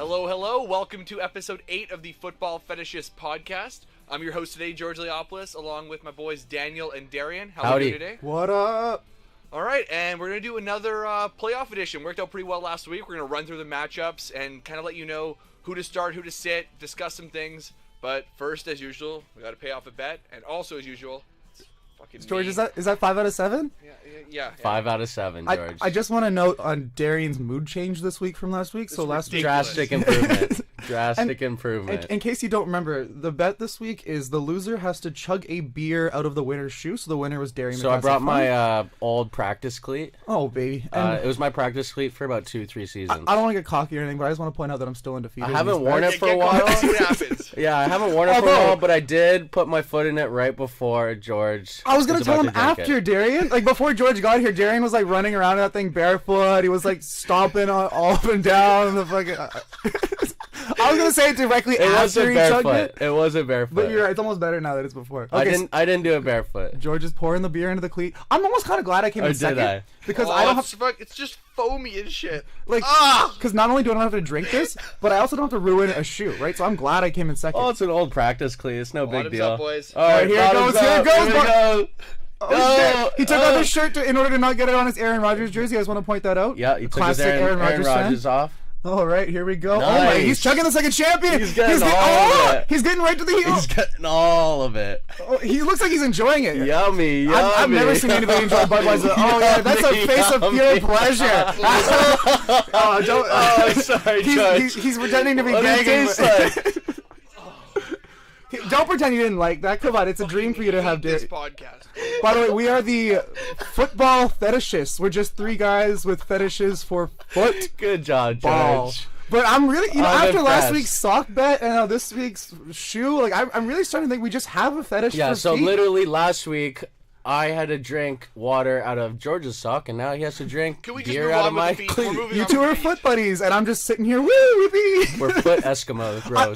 Hello, hello. Welcome to episode 8 of the Football Fetishists podcast. I'm your host today, George Eliopoulos, along with my boys Daniel and Darrian. How are you today? What up? All right, and we're going to do another playoff edition. Worked out pretty well last week. We're going to run through the matchups and kind of let you know who to start, who to sit, discuss some things. But first, as usual, we got to pay off a bet. And also, as usual, George, is that 5 out of 7? Yeah. 5 out of 7, George. I just want to note on Darian's mood change this week from last week. So last week, drastic improvement. Drastic improvement. In case you don't remember, the bet this week is the loser has to chug a beer out of the winner's shoe. So the winner was Darrian Matassa-Fung. So I brought my old practice cleat. Oh, baby. It was my practice cleat for about 2-3 seasons. I don't want to get cocky or anything, but I just want to point out that I'm still undefeated. I haven't worn it for a while. See what happens. Yeah, I haven't worn it for a while, but I did put my foot in it right before George. I was going to tell him after, Darrian. Like, before George got here, Darrian was, like, running around that thing barefoot. He was, like, stomping all up and down the fucking... I was going to say it directly after he chugged it. It wasn't barefoot. But you're right. It's almost better now that it's before. Okay, I didn't do it barefoot. George is pouring the beer into the cleat. I'm almost kind of glad I came in second. Because I don't have... It's just foamy and shit. Like, because not only do I not have to drink this, but I also don't have to ruin a shoe, right? So I'm glad I came in second. Oh, it's an old practice cleat. It's no big deal. Up, boys. All right, here it goes. Here it goes. Oh, shit. He took off his shirt in order to not get it on his Aaron Rodgers jersey. I just want to point that out. Yeah, he took his classic Aaron Rodgers off. All right, here we go. Nice. Oh my, he's chugging the second champion. He's getting all of it. He's getting right to the heel. He's getting all of it. Oh, he looks like he's enjoying it. Yummy. I've never seen anybody enjoy Budweiser. Oh yeah, that's a face of pure pleasure. Sorry, George. He's pretending to be gagging. Don't pretend you didn't like that. Come on, it's a dream for you to have this podcast. By the way, we are the Football Fetishists. We're just 3 guys with fetishes for foot. Good job, ball. George. But I'm really, after impressed. last week's sock bet and this week's shoe, like I'm really starting to think we just have a fetish for so feet. literally last week, I had to drink water out of George's sock, and now he has to drink beer out of my cleat. You two are foot buddies, and I'm just sitting here, woo, whippy. We're foot Eskimos, gross.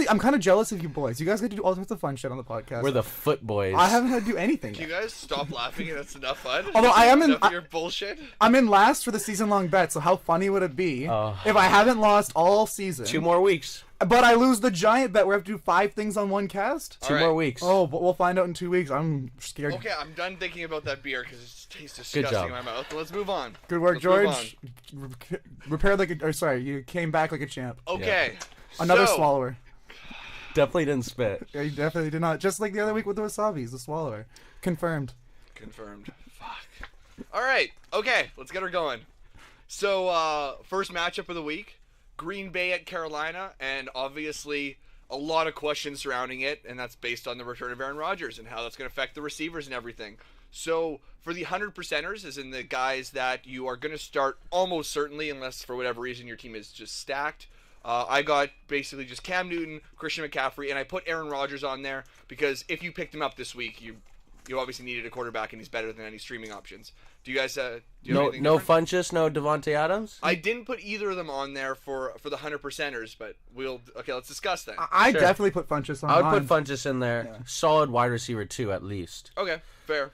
I'm kind of jealous of you boys. You guys get to do all sorts of fun shit on the podcast. We're the foot boys. I haven't had to do anything Can yet. you guys stop laughing and that's enough fun? Although I am in your bullshit. I'm in last for the season-long bet, so how funny would it be if I haven't lost all season? 2 more weeks. But I lose the giant bet where I have to do 5 things on one cast? 2 more weeks. Oh, but we'll find out in 2 weeks. I'm scared. Okay, I'm done thinking about that beer because it tastes disgusting in my mouth. Let's move on. Good work, George. You came back like a champ. Okay. Yeah. Another swallower. Definitely didn't spit. Yeah, you definitely did not. Just like the other week with the wasabis, the swallower. Confirmed. Fuck. All right. Okay, let's get her going. So, first matchup of the week. Green Bay at Carolina, and obviously a lot of questions surrounding it, and that's based on the return of Aaron Rodgers and how that's going to affect the receivers and everything. So for the 100%ers, as in the guys that you are going to start almost certainly, unless for whatever reason your team is just stacked, I got basically just Cam Newton, Christian McCaffrey, and I put Aaron Rodgers on there because if you picked him up this week, you obviously needed a quarterback, and he's better than any streaming options. Do you guys do you have anything no different? Funchess, no Devontae Adams? I didn't put either of them on there for the 100%ers, but let's discuss that. I definitely put Funchess on. I would put Funchess in there. Yeah. Solid wide receiver 2 at least. Okay, fair.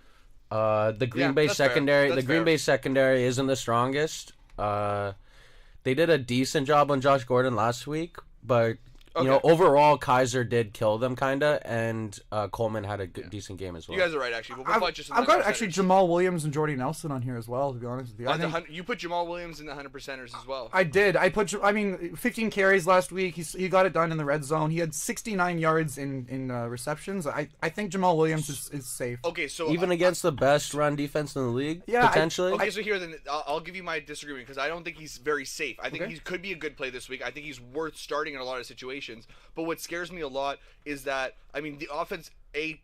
The Green Bay secondary, Green Bay secondary isn't the strongest. They did a decent job on Josh Gordon last week, but you know, overall, Kaiser did kill them, kinda, and Coleman had a decent game as well. You guys are right, actually. We'll put I've got actually Jamal Williams and Jordy Nelson on here as well, to be honest with you. You put Jamal Williams in the 100%ers as well. I did. 15 carries last week. He got it done in the red zone. He had 69 yards in receptions. I think Jamal Williams is safe. Okay, so even against the best run defense in the league, potentially. So here then, I'll give you my disagreement because I don't think he's very safe. I think he could be a good play this week. I think he's worth starting in a lot of situations. But what scares me a lot is that, the offense,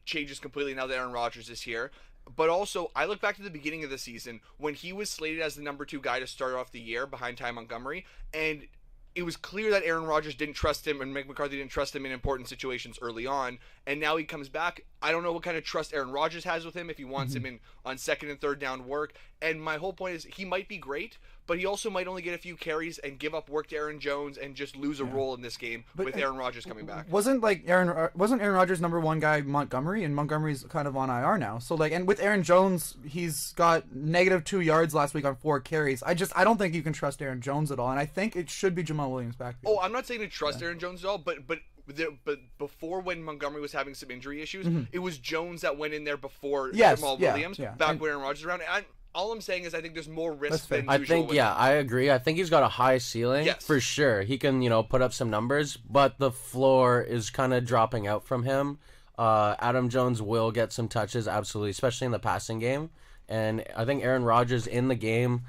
changes completely now that Aaron Rodgers is here. But also, I look back to the beginning of the season when he was slated as the number 2 guy to start off the year behind Ty Montgomery. And it was clear that Aaron Rodgers didn't trust him and Mike McCarthy didn't trust him in important situations early on. And now he comes back. I don't know what kind of trust Aaron Rodgers has with him if he wants him in on second and third down work. And my whole point is he might be great, but he also might only get a few carries and give up work to Aaron Jones and just lose a role in this game with Aaron Rodgers coming back. Wasn't Aaron Rodgers number one guy Montgomery, and Montgomery's kind of on IR now. So and with Aaron Jones, he's got -2 yards last week on 4 carries. I don't think you can trust Aaron Jones at all, and I think it should be Jamal Williams back. Oh, I'm not saying to trust Aaron Jones at all, but before, when Montgomery was having some injury issues, it was Jones that went in there before Jamal Williams, back when Aaron Rodgers was around. All I'm saying is I think there's more risk than usual. I agree. I think he's got a high ceiling, for sure. He can, put up some numbers, but the floor is kind of dropping out from him. Adam Jones will get some touches, absolutely, especially in the passing game. And I think Aaron Rodgers in the game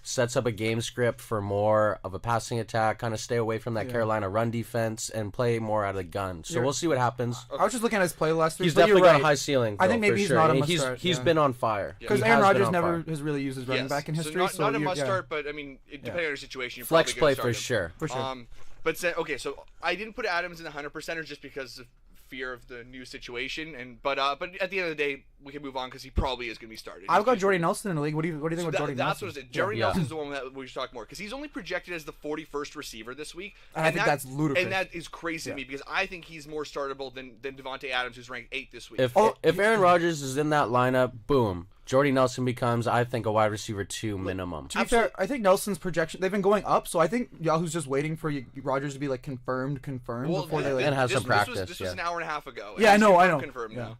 sets up a game script for more of a passing attack, kind of stay away from that Carolina run defense and play more out of the gun. So we'll see what happens. I was just looking at his play last week. He's definitely got a high ceiling. I think maybe he's not a must start. He's been on fire. Because Aaron Rodgers never has really used his running back in history. So not a must start, but I mean, depending on your situation, you're flex probably play for sure. For sure. But so I didn't put Adams in the 100%ers just because of fear of the new situation, but at the end of the day, we can move on because he probably is going to be started. I've got Jordy Nelson in the league. What do you think about Jordy Nelson? That's what it is. Jordy Nelson's the one that we should talk more because he's only projected as the 41st receiver this week. And I think that's ludicrous. And that is crazy to me because I think he's more startable than Devontae Adams, who's ranked 8th this week. If Aaron Rodgers is in that lineup, boom. Jordy Nelson becomes, I think, a wide receiver 2 minimum. To be fair, I think Nelson's projection, they've been going up, so I think Yahoo's just waiting for Rodgers to be confirmed before they and have some practice. This was an hour and a half ago. Yeah, I know. Confirmed now.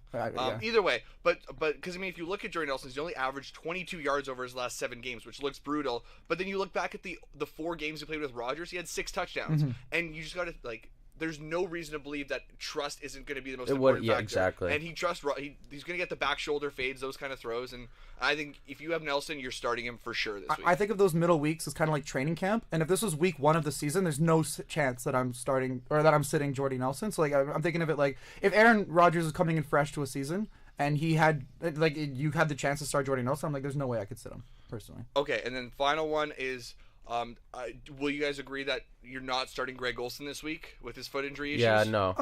Either way, but because I mean, if you look at Jordy Nelson, he's only averaged 22 yards over his last 7 games, which looks brutal. But then you look back at the 4 games he played with Rodgers, he had 6 touchdowns, and you just got to there's no reason to believe that trust isn't going to be the most important factor. Exactly. And he's going to get the back shoulder fades, those kind of throws. And I think if you have Nelson, you're starting him for sure this week. I think of those middle weeks as kind of like training camp. And if this was week 1 of the season, there's no chance that I'm starting or that I'm sitting Jordy Nelson. So I'm thinking of it if Aaron Rodgers is coming in fresh to a season and he had you had the chance to start Jordy Nelson, I'm there's no way I could sit him personally. Okay, and then final one is. Will you guys agree that you're not starting Greg Olsen this week with his foot injury issues? Yeah, no.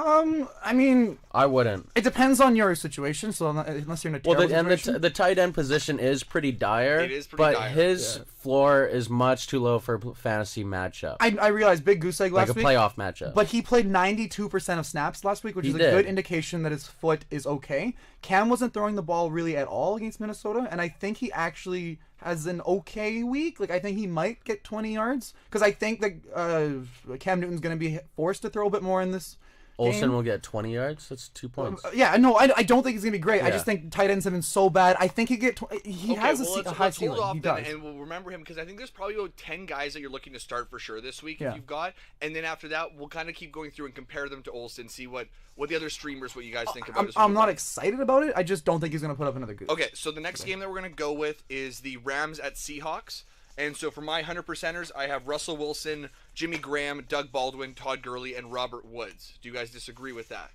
I mean, I wouldn't. It depends on your situation. So unless you're in a terrible situation. And the tight end position is pretty dire. It is pretty dire. But his floor is much too low for a fantasy matchup. I realized big goose egg last week. Like a playoff matchup. But he played 92% of snaps last week, which is a good indication that his foot is okay. Cam wasn't throwing the ball really at all against Minnesota, and I think he actually has an okay week. I think he might get 20 yards because I think that Cam Newton's going to be forced to throw a bit more in this Olsen game. will get 20 yards. That's 2 points. I don't think he's going to be great. Yeah. I just think tight ends have been so bad. I think he has a high ceiling. Hold off then, and we'll remember him because I think there's probably about 10 guys that you're looking to start for sure this week if you've got. And then after that, we'll kind of keep going through and compare them to Olsen, see what the other streamers, what you guys think about. I'm not excited about it. I just don't think he's going to put up another goose. Okay, so the next game that we're going to go with is the Rams at Seahawks. And so for my 100%ers, I have Russell Wilson, Jimmy Graham, Doug Baldwin, Todd Gurley, and Robert Woods. Do you guys disagree with that?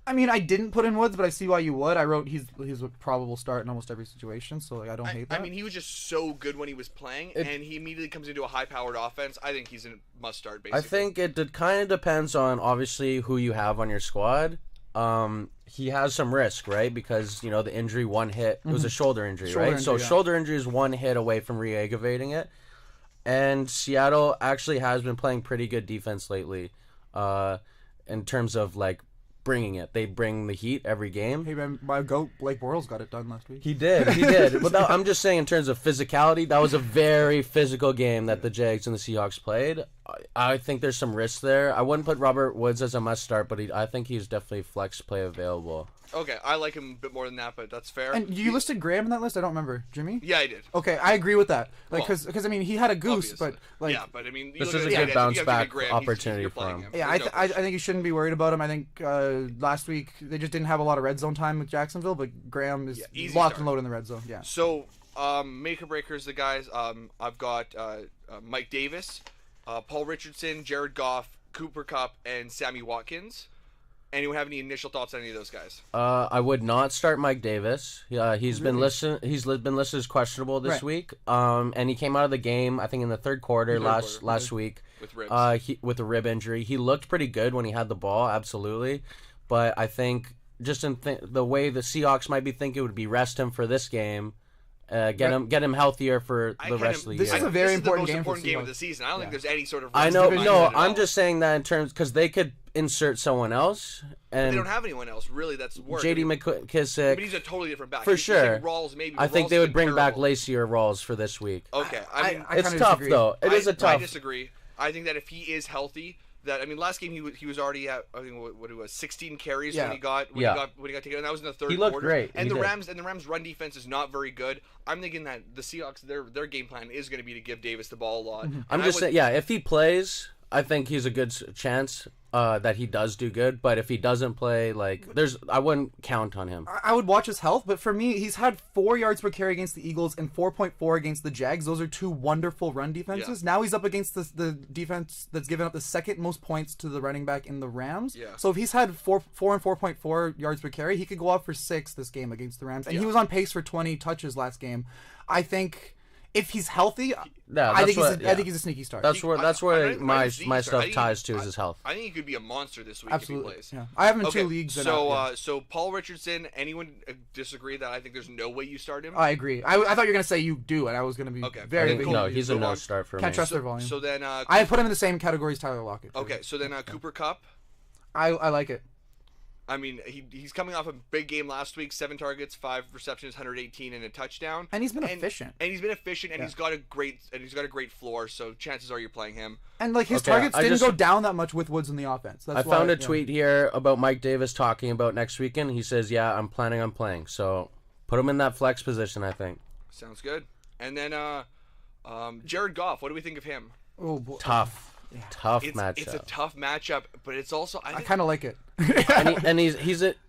I mean, I didn't put in Woods, but I see why you would. I wrote he's a probable start in almost every situation, so I don't hate that. I mean, he was just so good when he was playing, and he immediately comes into a high-powered offense. I think he's a must-start, basically. I think it kind of depends on, obviously, who you have on your squad. He has some risk, right? Because, the injury, one hit, it was a shoulder injury, right? Shoulder injury is one hit away from re-aggravating it. And Seattle actually has been playing pretty good defense lately in terms of, bringing it. They bring the heat every game. Hey, man, my goat, Blake Bortles, got it done last week. He did. But I'm just saying in terms of physicality, that was a very physical game that the Jags and the Seahawks played. I think there's some risk there. I wouldn't put Robert Woods as a must-start, but I think he's definitely flex play available. Okay, I like him a bit more than that, but that's fair. And you listed Graham in that list? I don't remember. Jimmy? Yeah, I did. Okay, I agree with that. Because I mean, he had a goose, obviously. but yeah, but I mean, this is a good bounce back opportunity for him. Yeah, I think you shouldn't be worried about him. I think last week they just didn't have a lot of red zone time with Jacksonville, but Graham is locked and loaded in the red zone. Yeah. So, make or breakers, the guys. I've got Mike Davis, Paul Richardson, Jared Goff, Cooper Kupp, and Sammy Watkins. Anyone have any initial thoughts on any of those guys? I would not start Mike Davis. He's been listed. He's been listed as questionable this week. And he came out of the game, I think, in the third quarter last week with ribs. With a rib injury. He looked pretty good when he had the ball, absolutely. But I think just in the way the Seahawks might be thinking would be rest him for this game, Get him healthier for the rest of the year. This is a very important the most game important game of the season. I don't think there's any sort of. I know. No, I'm just saying that in terms because they could insert someone else, and they don't have anyone else really. That's work. J.D. McKissick. But he's a totally different back. For sure. Rawls, maybe. I think they would bring back Lacey or Rawls for this week. Okay, I mean, it's tough though. It is a tough. I disagree. I think that if he is healthy. That I mean, last game he was already at I think what it was 16 carries when he got taken, and that was in the third quarter. He looked great. And the Rams run defense is not very good. I'm thinking that the Seahawks their game plan is going to be to give Davis the ball a lot. I'm just saying, if he plays, I think he's a good chance that he does do good. But if he doesn't play, I wouldn't count on him. I would watch his health, but for me, he's had 4 yards per carry against the Eagles and 4.4 against the Jags. Those are 2 wonderful run defenses. Yeah. Now he's up against the defense that's given up the second most points to the running back in the Rams. Yeah. So if he's had 4 and 4.4 yards per carry, he could go off for 6 this game against the Rams. And he was on pace for 20 touches last game. I think if he's healthy, I think he's a sneaky start. That's where my stuff ties to is his health. I think he could be a monster this week Absolutely. if he plays. Yeah. I have him in 2 leagues. So Paul Richardson. Anyone disagree that I think there's no way you start him? I agree. I thought you were gonna say you do, and I was gonna be very big. No, he's a no start for me. Can't trust their volume. So then I put him in the same category as Tyler Lockett. Okay, so then Cooper Kupp. I like it. I mean, he's coming off a big game last week, 7 targets, 5 receptions, 118, and a touchdown. And he's been efficient. And he's got a great floor. So chances are you're playing him. And his targets didn't go down that much with Woods in the offense. I found a tweet here about Mike Davis talking about next weekend. He says, "Yeah, I'm planning on playing." So put him in that flex position. I think. Sounds good. And then Jared Goff. What do we think of him? Oh, boy. Tough. Yeah. Tough matchup. It's a tough matchup, but it's also I kind of like it.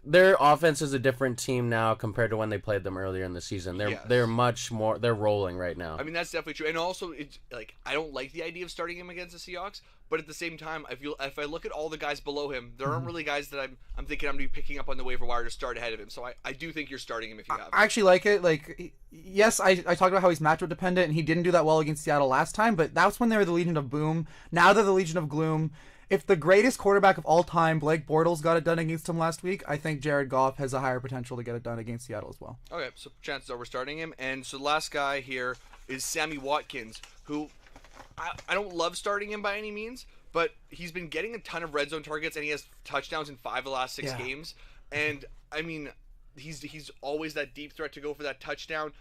Their offense is a different team now compared to when they played them earlier in the season. They're much more. They're rolling right now. I mean, that's definitely true. And also, it's I don't like the idea of starting him against the Seahawks, but at the same time, I feel if I look at all the guys below him, there aren't really guys that I'm thinking I'm gonna be picking up on the waiver wire to start ahead of him. So I do think you're starting him if you have. I actually like it. Yes, I talked about how he's matchup dependent, and he didn't do that well against Seattle last time. But that's when they were the Legion of Boom. Now they're the Legion of Gloom. If the greatest quarterback of all time, Blake Bortles, got it done against him last week, I think Jared Goff has a higher potential to get it done against Seattle as well. Okay, so chances are we're starting him. And so the last guy here is Sammy Watkins, who I don't love starting him by any means, but he's been getting a ton of red zone targets, and he has touchdowns in 5 of the last 6 games. And, I mean, he's always that deep threat to go for that touchdown.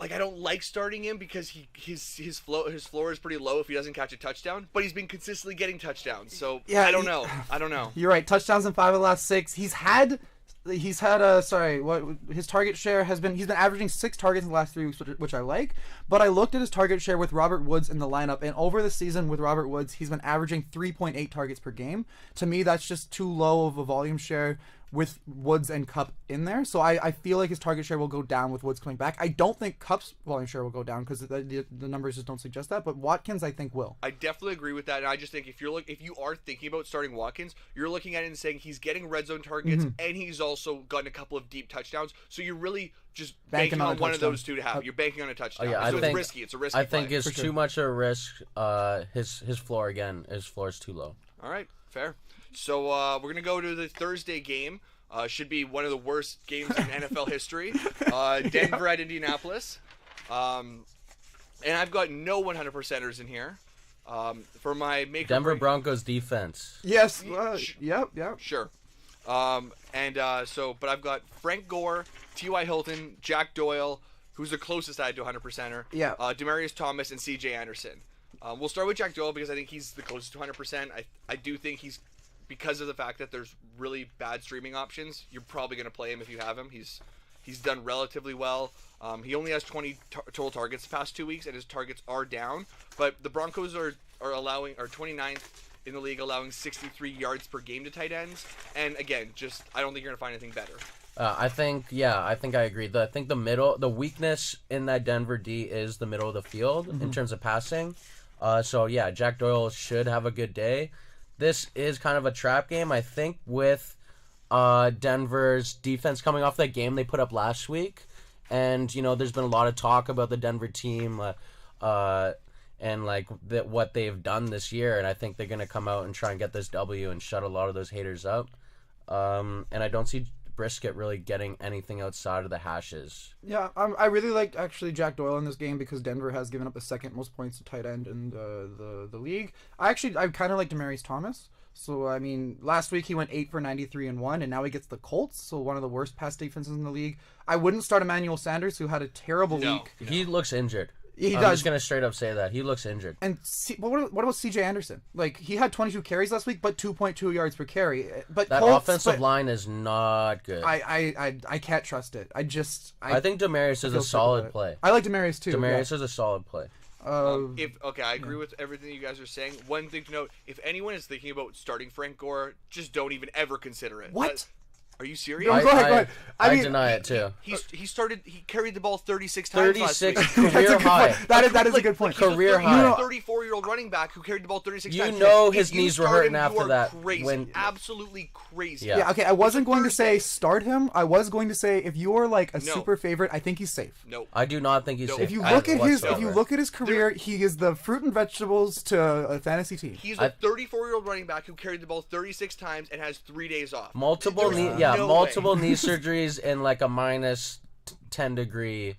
I don't like starting him because his floor is pretty low if he doesn't catch a touchdown, but he's been consistently getting touchdowns. So I don't know. You're right. Touchdowns in 5 of the last 6. He's had his target share he's been averaging 6 targets in the last 3 weeks, which I like. But I looked at his target share with Robert Woods in the lineup, and over the season with Robert Woods, he's been averaging 3.8 targets per game. To me, that's just too low of a volume share with Woods and Kupp in there. So I feel like his target share will go down with Woods coming back. I don't think Kupp's volume share will go down because the numbers just don't suggest that, but Watkins I think will. I definitely agree with that, and I just think if you are thinking about starting Watkins, you're looking at it and saying he's getting red zone targets, and he's also gotten a couple of deep touchdowns, so you're really just banking on one of those two to have. You're banking on a touchdown. It's risky. It's a risky I think play. it's too much of a risk. His floor is too low. All right, fair. So we're going to go to the Thursday game. Should be one of the worst games in NFL history. Denver at Indianapolis. And I've got no 100%ers in here. For my Denver Broncos defense. Yes. Yep. Sure. But I've got Frank Gore, T.Y. Hilton, Jack Doyle, who's the closest I had to 100%er. Yeah. Demarius Thomas and C.J. Anderson. We'll start with Jack Doyle because I think he's the closest to 100%. I do think he's, because of the fact that there's really bad streaming options, you're probably going to play him if you have him. He's done relatively well. He only has 20 total targets the past 2 weeks, and his targets are down. But the Broncos are 29th in the league, allowing 63 yards per game to tight ends. And again, I don't think you're going to find anything better. I think I agree. I think the weakness in that Denver D is the middle of the field in terms of passing. Jack Doyle should have a good day. This is kind of a trap game, I think, with Denver's defense coming off that game they put up last week. And, there's been a lot of talk about the Denver team and, what they've done this year. And I think they're going to come out and try and get this W and shut a lot of those haters up. And I don't see Brisket really getting anything outside of the hashes. Yeah, I really liked actually Jack Doyle in this game because Denver has given up the second most points to tight end in the league. I kind of like Demaryius Thomas. So, I mean, last week he went 8 for 93 and 1, and now he gets the Colts, so one of the worst pass defenses in the league. I wouldn't start Emmanuel Sanders, who had a terrible week. No. He looks injured. I'm just going to straight up say that. He looks injured. And what about C.J. Anderson? Like, he had 22 carries last week, but 2.2 yards per carry. But that offensive line is not good. I can't trust it. I think Demaryius is a solid play. I like Demaryius, too. Demaryius is a solid play. I agree with everything you guys are saying. One thing to note: if anyone is thinking about starting Frank Gore, just don't even ever consider it. What? Are you serious? No, go ahead. I deny it too. He carried the ball 36 times last week. Career high. That is a good point. Career high. 34-year-old running back who carried the ball 36 times. You know his knees were hurting after that. Crazy. Absolutely crazy. Yeah. Okay. I wasn't going to say start him. I was going to say if you're like a super favorite, I think he's safe. No. I do not think he's safe. If you look at his career, he is the fruit and vegetables to a fantasy team. He's a 34-year-old running back who carried the ball 36 times and has 3 days off. Multiple knee surgeries in like a minus 10 degree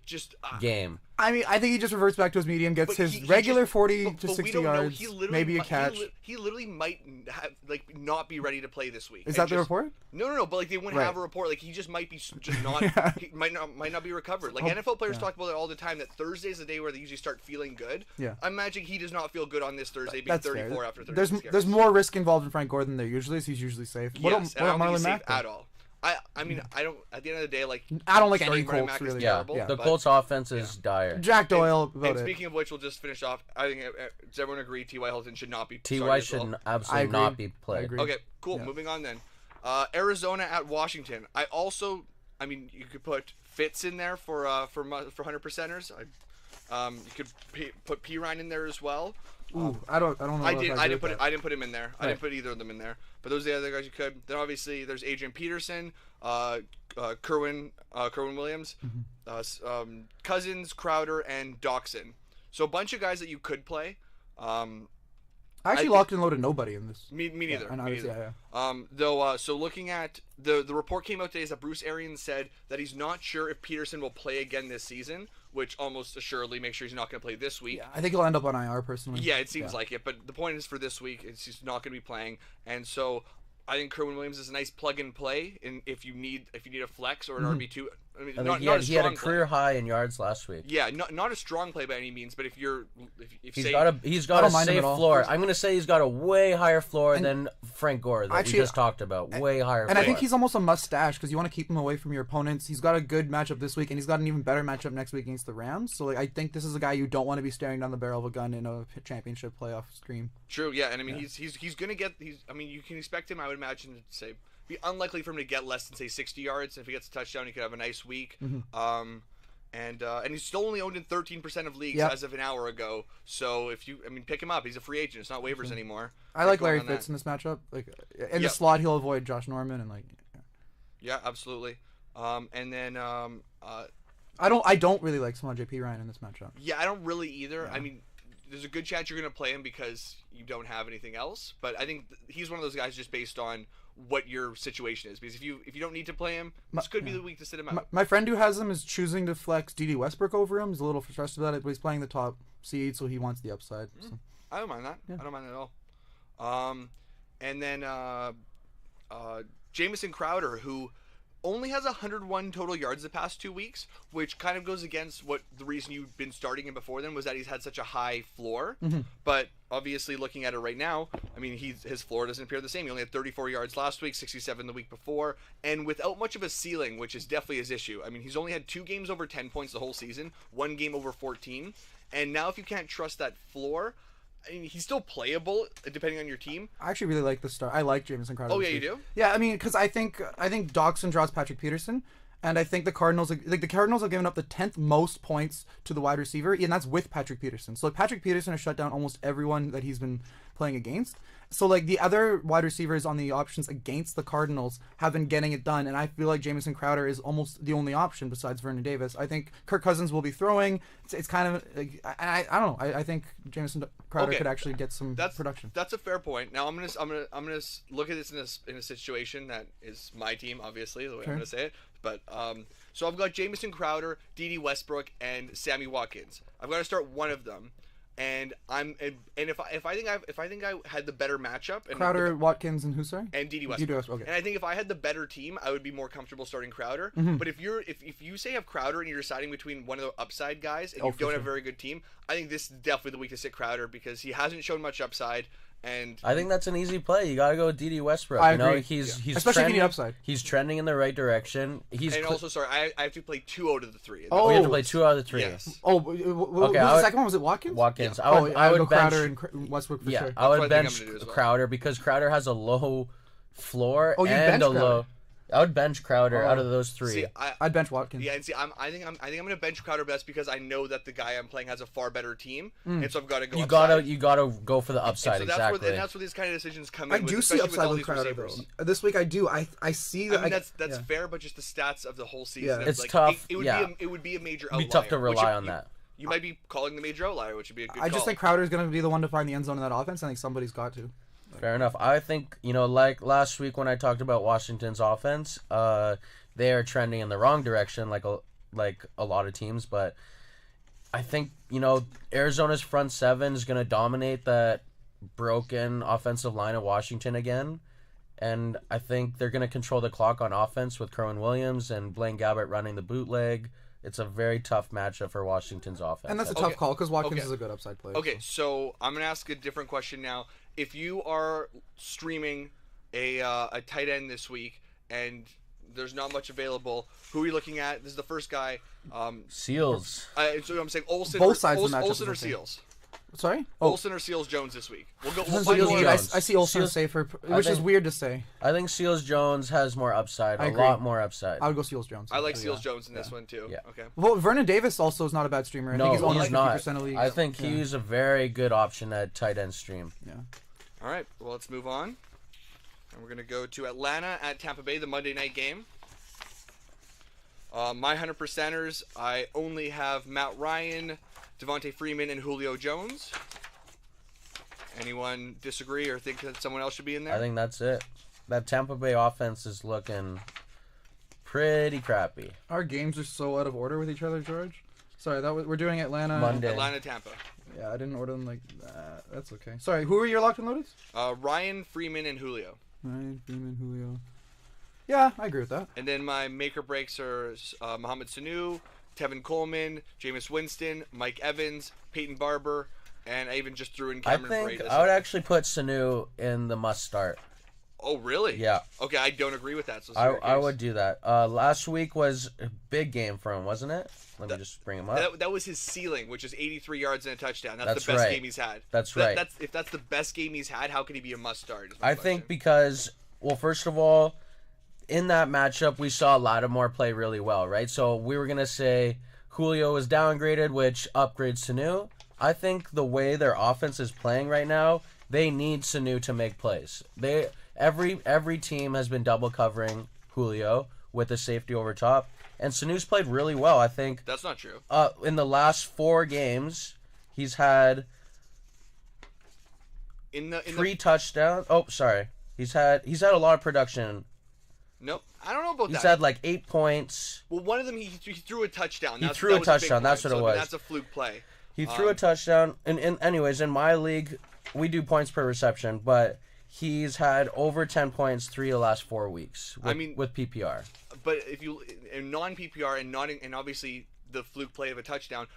game. I mean, I think he just reverts back to his medium, gets his regular 40 to 60 yards, maybe a catch. He literally might have, not be ready to play this week. Is that the report? No. But they wouldn't have a report. Like he just might be not. He might not be recovered. Like NFL players talk about it all the time. That Thursday is the day where they usually start feeling good. Yeah. I'm imagining he does not feel good on this Thursday, being 34 after 36 carries. There's more risk involved in Frank Gore than there usually is. He's usually safe. Yes, I don't think he's safe at all. I mean, I don't. At the end of the day, I don't like any Colts really. The Colts offense is dire. Jack Doyle. And speaking of which, we'll just finish off. I think does everyone agree T.Y. Hilton should not be? T.Y. should absolutely not be played. Okay, cool. Yeah. Moving on then. Arizona at Washington. I mean, you could put Fitz in there for 100%ers. You could put P. Ryan in there as well. Ooh, I don't know. I didn't put him in there. Right. I didn't put either of them in there. But those are the other guys you could. Then obviously there's Adrian Peterson, Kerwin Williams, Cousins, Crowder, and Doxson. So a bunch of guys that you could play. I actually locked and loaded nobody in this. Me neither. Yeah. Though, so looking at the report came out today is that Bruce Arians said that he's not sure if Peterson will play again this season, which almost assuredly makes sure he's not going to play this week. Yeah, I think he'll end up on IR personally. Yeah, it seems like it. But the point is for this week, he's not going to be playing, and so I think Kerwin Williams is a nice plug and play. And if you need a flex or an RB2. I mean, he had a career high in yards last week. Yeah, not a strong play by any means, but if he's got a safe floor. I'm going to say he's got a way higher floor than Frank Gore that we just talked about. Way higher. And I think he's almost a must-stash because you want to keep him away from your opponents. He's got a good matchup this week, and he's got an even better matchup next week against the Rams. So I think this is a guy you don't want to be staring down the barrel of a gun in a championship playoff stream. True. Yeah, and I mean he's going to get. I mean you can expect him. I would imagine to say. Be unlikely for him to get less than say 60 yards. If he gets a touchdown, he could have a nice week. And he's still only owned in 13% of leagues as of an hour ago. So pick him up. He's a free agent. It's not waivers anymore. I like Larry Fitz in this matchup. In the slot, he'll avoid Josh Norman and Yeah, absolutely. And then I don't really like Samaje P. Ryan in this matchup. Yeah, I don't really either. Yeah. I mean, there's a good chance you're going to play him because you don't have anything else. But I think he's one of those guys just based on what your situation is. Because if you don't need to play him, this could be the week to sit him out. My friend who has him is choosing to flex D.D. Westbrook over him. He's a little frustrated about it, but he's playing the top seed, so he wants the upside. So. I don't mind that. Yeah. I don't mind that at all. And then Jamison Crowder, who only has 101 total yards the past 2 weeks, which kind of goes against what the reason you've been starting him before then was that he's had such a high floor. But obviously looking at it right now, I mean, his floor doesn't appear the same. He only had 34 yards last week, 67 the week before, and without much of a ceiling, which is definitely his issue. I mean, he's only had 2 games over 10 points the whole season, 1 game over 14, and now if you can't trust that floor, I mean, he's still playable depending on your team. I actually really like the start. I like Jamison Crowder. Oh yeah, you do? Yeah, I mean, because I think Doxson draws Patrick Peterson, And I think the Cardinals have given up the 10th most points to the wide receiver, and that's with Patrick Peterson. So like Patrick Peterson has shut down almost everyone that he's been playing against. So like the other wide receivers on the options against the Cardinals have been getting it done, and I feel like Jamison Crowder is almost the only option besides Vernon Davis. I think Kirk Cousins will be throwing. It's kind of like, I don't know. I think Jamison Crowder could actually get some production. That's a fair point. Now I'm gonna look at this in a situation that is my team, obviously the way I'm gonna say it. But so I've got Jamison Crowder, D.D. Westbrook, and Sammy Watkins. I've got to start one of them. And if I think I had the better matchup, and Crowder, Watkins, and who, sorry? And D.D. Westbrook. Okay. And I think if I had the better team, I would be more comfortable starting Crowder. But if you say have Crowder and you're deciding between one of the upside guys and you don't have a very good team, I think this is definitely the week to sit Crowder because he hasn't shown much upside. And I think that's an easy play. You gotta go with D.D. Westbrook. I agree. He's especially trending, if you need upside. He's trending in the right direction. Also, sorry, I have to play 2 out of the 3. Oh, you have to play 2 out of the 3. Yes. Oh, okay. What was the second one? Was it Watkins? Watkins. Yeah. I would go bench Crowder and Westbrook for sure. I would bench Crowder because Crowder has a low floor and bench a low. Crowder. I would bench Crowder out of those 3. See, I'd bench Watkins. Yeah, and see, I think I'm gonna bench Crowder best because I know that the guy I'm playing has a far better team, and so I've got to go. You gotta go for the upside. And so exactly. That's where these kind of decisions come in. I do see upside with Crowder though. This week I do. I see that. I mean, that's fair, but just the stats of the whole season. Yeah. It's tough. It would be a major outlier. It'd be tough to rely on that. You might be calling the major outlier, which would be a good call. I just think Crowder's going to be the one to find the end zone in that offense. I think somebody's got to. Fair enough. I think, like last week when I talked about Washington's offense, they are trending in the wrong direction like a lot of teams, but I think, Arizona's front 7 is going to dominate that broken offensive line of Washington again, and I think they're going to control the clock on offense with Kerwin Williams and Blaine Gabbert running the bootleg. It's a very tough matchup for Washington's offense. And that's a tough call because Watkins is a good upside player. Okay, so I'm going to ask a different question now. If you are streaming a tight end this week and there's not much available, who are you looking at? This is the first guy. Seals. So I'm saying Olsen, both sides of the matchup Olsen or Seals? Sorry? Olsen or Seals Jones this week? I see Olsen safer, which is weird to say. I think Seals Jones has more upside, a lot more upside. I would go Seals Jones. I like Seals Jones in this one too. Yeah. Okay. Well, Vernon Davis also is not a bad streamer. I think he's only 50% of leagues. I think he's a very good option at tight end stream. Yeah. All right. Well, let's move on. And we're going to go to Atlanta at Tampa Bay, the Monday night game. My 100%ers, I only have Matt Ryan, Devontae Freeman, and Julio Jones. Anyone disagree or think that someone else should be in there? I think that's it. That Tampa Bay offense is looking pretty crappy. Our games are so out of order with each other, George. Sorry, we're doing Atlanta. Monday. Atlanta, Tampa. Yeah, I didn't order them like that. That's okay. Sorry, who are your locked and loaded? Ryan, Freeman, and Julio. Ryan, Freeman, Julio. Yeah, I agree with that. And then my make or breaks are Mohamed Sanu, Tevin Coleman, Jameis Winston, Mike Evans, Peyton Barber, and I even just threw in Cameron Brate. I think I would actually put Sanu in the must start. Oh, really? Yeah. Okay, I don't agree with that. So I would do that. Last week was a big game for him, wasn't it? Let me just bring him up. That was his ceiling, which is 83 yards and a touchdown. That's the best game he's had. That's right. If that's the best game he's had, how can he be a must start? I think because, well, first of all, in that matchup, we saw Lattimore play really well, right? So we were going to say Julio was downgraded, which upgrades Sanu. I think the way their offense is playing right now, they need Sanu to make plays. Every team has been double covering Julio with a safety over top, and Sanu's played really well. I think that's not true. In the last 4 games, he's had three touchdowns. Oh, sorry, he's had a lot of production. Nope, I don't know about that. He's had like 8 points. Well, one of them he threw a touchdown. He threw a touchdown. That's what it was. That's a fluke play. He threw a touchdown. And anyways, in my league, we do points per reception, but he's had over 10 points 3 of the last 4 weeks. With PPR. But if you in non-PPR and obviously the fluke play of a touchdown,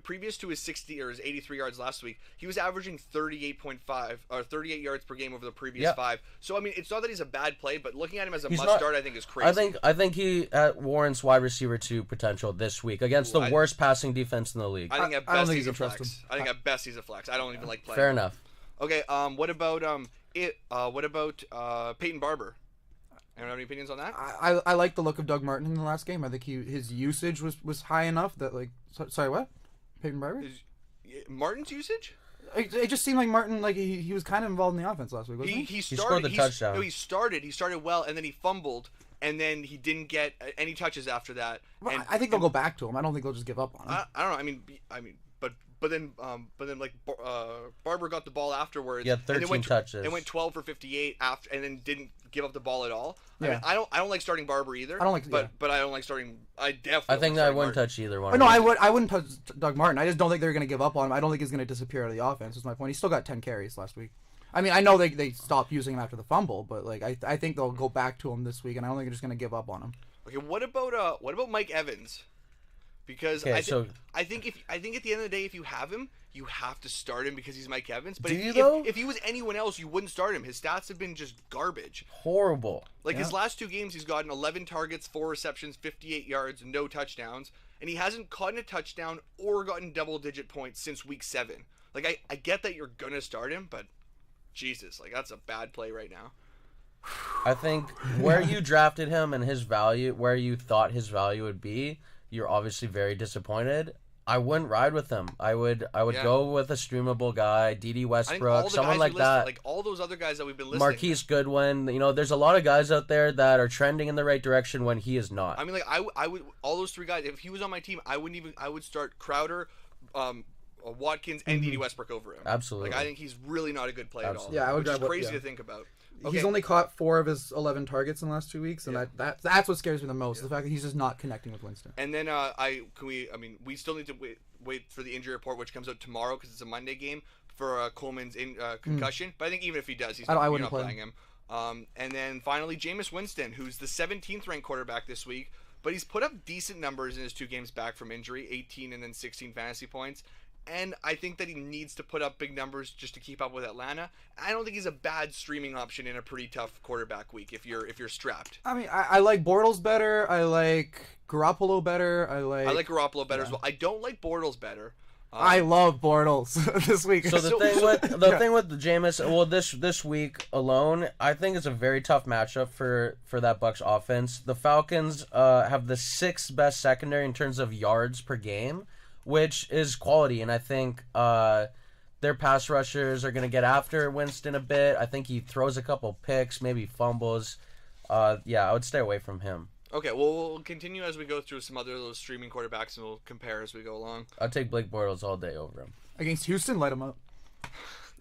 previous to his 60 or his 83 yards last week, he was averaging 38.5 or 38 yards per game over the previous 5. So I mean, it's not that he's a bad play, but looking at him as a must start, I think is crazy. I think he warrants wide receiver 2 potential this week against the worst passing defense in the league. I think at best he's a flex. I think at best he's a flex. I don't even like playing. Fair enough. Okay. What about Peyton Barber? Anyone have any opinions on that? I like the look of Doug Martin in the last game. I think his usage was high enough that like sorry what? Peyton Barber? Martin's usage? It just seemed like Martin, like he was kind of involved in the offense last week, wasn't he? He scored the touchdown. No, he started well, and then he fumbled, and then he didn't get any touches after that. Well, I think they'll go back to him. I don't think they'll just give up on him. I don't know. I mean, but then like Barber got the ball afterwards. Yeah, 13 touches. And went 12 for 58 after, and then didn't give up the ball at all. Yeah. I mean, I don't like starting Barber either. I don't like, but I don't like starting. I definitely. I think that I wouldn't touch either one. Oh, no, I wouldn't touch Doug Martin. I just don't think they're going to give up on him. I don't think he's going to disappear out of the offense. Is my point. He still got 10 carries last week. I mean, I know they stopped using him after the fumble, but like I think they'll go back to him this week, and I don't think they're just going to give up on him. Okay, what about Mike Evans? Because I think at the end of the day, if you have him, you have to start him because he's Mike Evans. But if he was anyone else, you wouldn't start him. His stats have been just garbage. Horrible. Like his last 2 games, he's gotten 11 targets, 4 receptions, 58 yards, no touchdowns, and he hasn't caught a touchdown or gotten double-digit points since week 7. Like I get that you're gonna start him, but Jesus, like that's a bad play right now. I think where you drafted him and his value, where you thought his value would be, you're obviously very disappointed. I wouldn't ride with him. I would go with a streamable guy, D.D. Westbrook, someone like that. Like all those other guys that we've been listing. Marquise Goodwin. You know, there's a lot of guys out there that are trending in the right direction when he is not. I mean, like I would all those 3 guys. If he was on my team, I would start Crowder, Watkins, and D.D. Westbrook over him. Absolutely. Like I think he's really not a good play at all. Yeah, I would. Which is crazy to think about. Okay. He's only caught 4 of his 11 targets in the last 2 weeks, and that's what scares me the most. The fact that he's just not connecting with Winston. And then we still need to wait for the injury report, which comes out tomorrow because it's a Monday game for Coleman's concussion. But I think even if he does, you're not playing him. And then finally, Jameis Winston, who's the 17th ranked quarterback this week, but he's put up decent numbers in his 2 games back from injury, 18 and then 16 fantasy points. And I think that he needs to put up big numbers just to keep up with Atlanta. I don't think he's a bad streaming option in a pretty tough quarterback week if you're strapped. I mean, I like Bortles better. I like Garoppolo better. I like Garoppolo better as well. I don't like Bortles better. I love Bortles this week. So the thing with the Jameis, well, this week alone, I think it's a very tough matchup for that Bucs offense. The Falcons have the 6th best secondary in terms of yards per game, which is quality, and I think their pass rushers are going to get after Winston a bit. I think he throws a couple picks, maybe fumbles. I would stay away from him. Okay, well, we'll continue as we go through some other of those streaming quarterbacks, and we'll compare as we go along. I'll take Blake Bortles all day over him. Against Houston, light him up.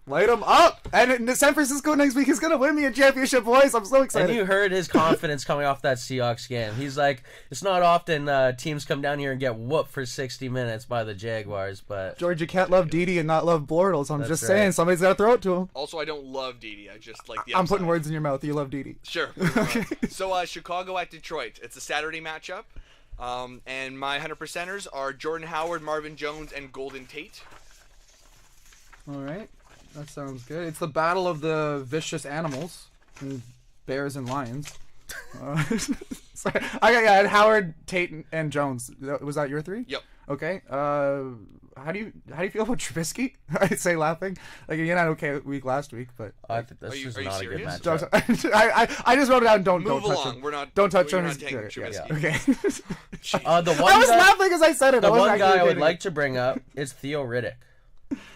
Light him up! And in San Francisco next week, he's going to win me a championship, boys. I'm so excited. And you heard his confidence coming off that Seahawks game. He's like, it's not often teams come down here and get whooped for 60 minutes by the Jaguars, but... George, you can't love Dede and not love Bortles. I'm just saying, somebody's got to throw it to him. Also, I don't love Dede. I just like the upside. I'm putting words in your mouth. You love Dede. Sure. So, Chicago at Detroit. It's a Saturday matchup. And my 100%ers are Jordan Howard, Marvin Jones, and Golden Tate. All right. That sounds good. It's the battle of the vicious animals, and bears and lions. Sorry. I had Howard, Tate, and Jones. Was that your 3? Yep. Okay. How do you feel about Trubisky? I'd say laughing. Like again, I had okay week last week, but I think that's just not a good matchup. I just wrote it down. Don't touch him. We're not. Don't touch him. Trubisky. Okay. I was laughing as I said it. The one guy I would like to bring up is Theo Riddick.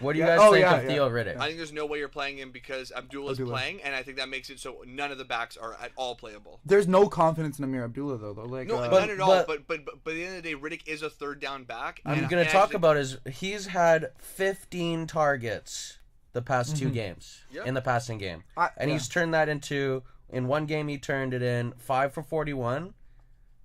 What do you guys think of Theo Riddick? I think there's no way you're playing him because Abdullah's playing, and I think that makes it so none of the backs are at all playable. There's no confidence in Amir Abdullah though. Like no, none at all. But at the end of the day, Riddick is a 3rd down back. I'm going to talk about he's had 15 targets the past 2 games in the passing game, and he's turned that into in one game he turned it in 5 for 41.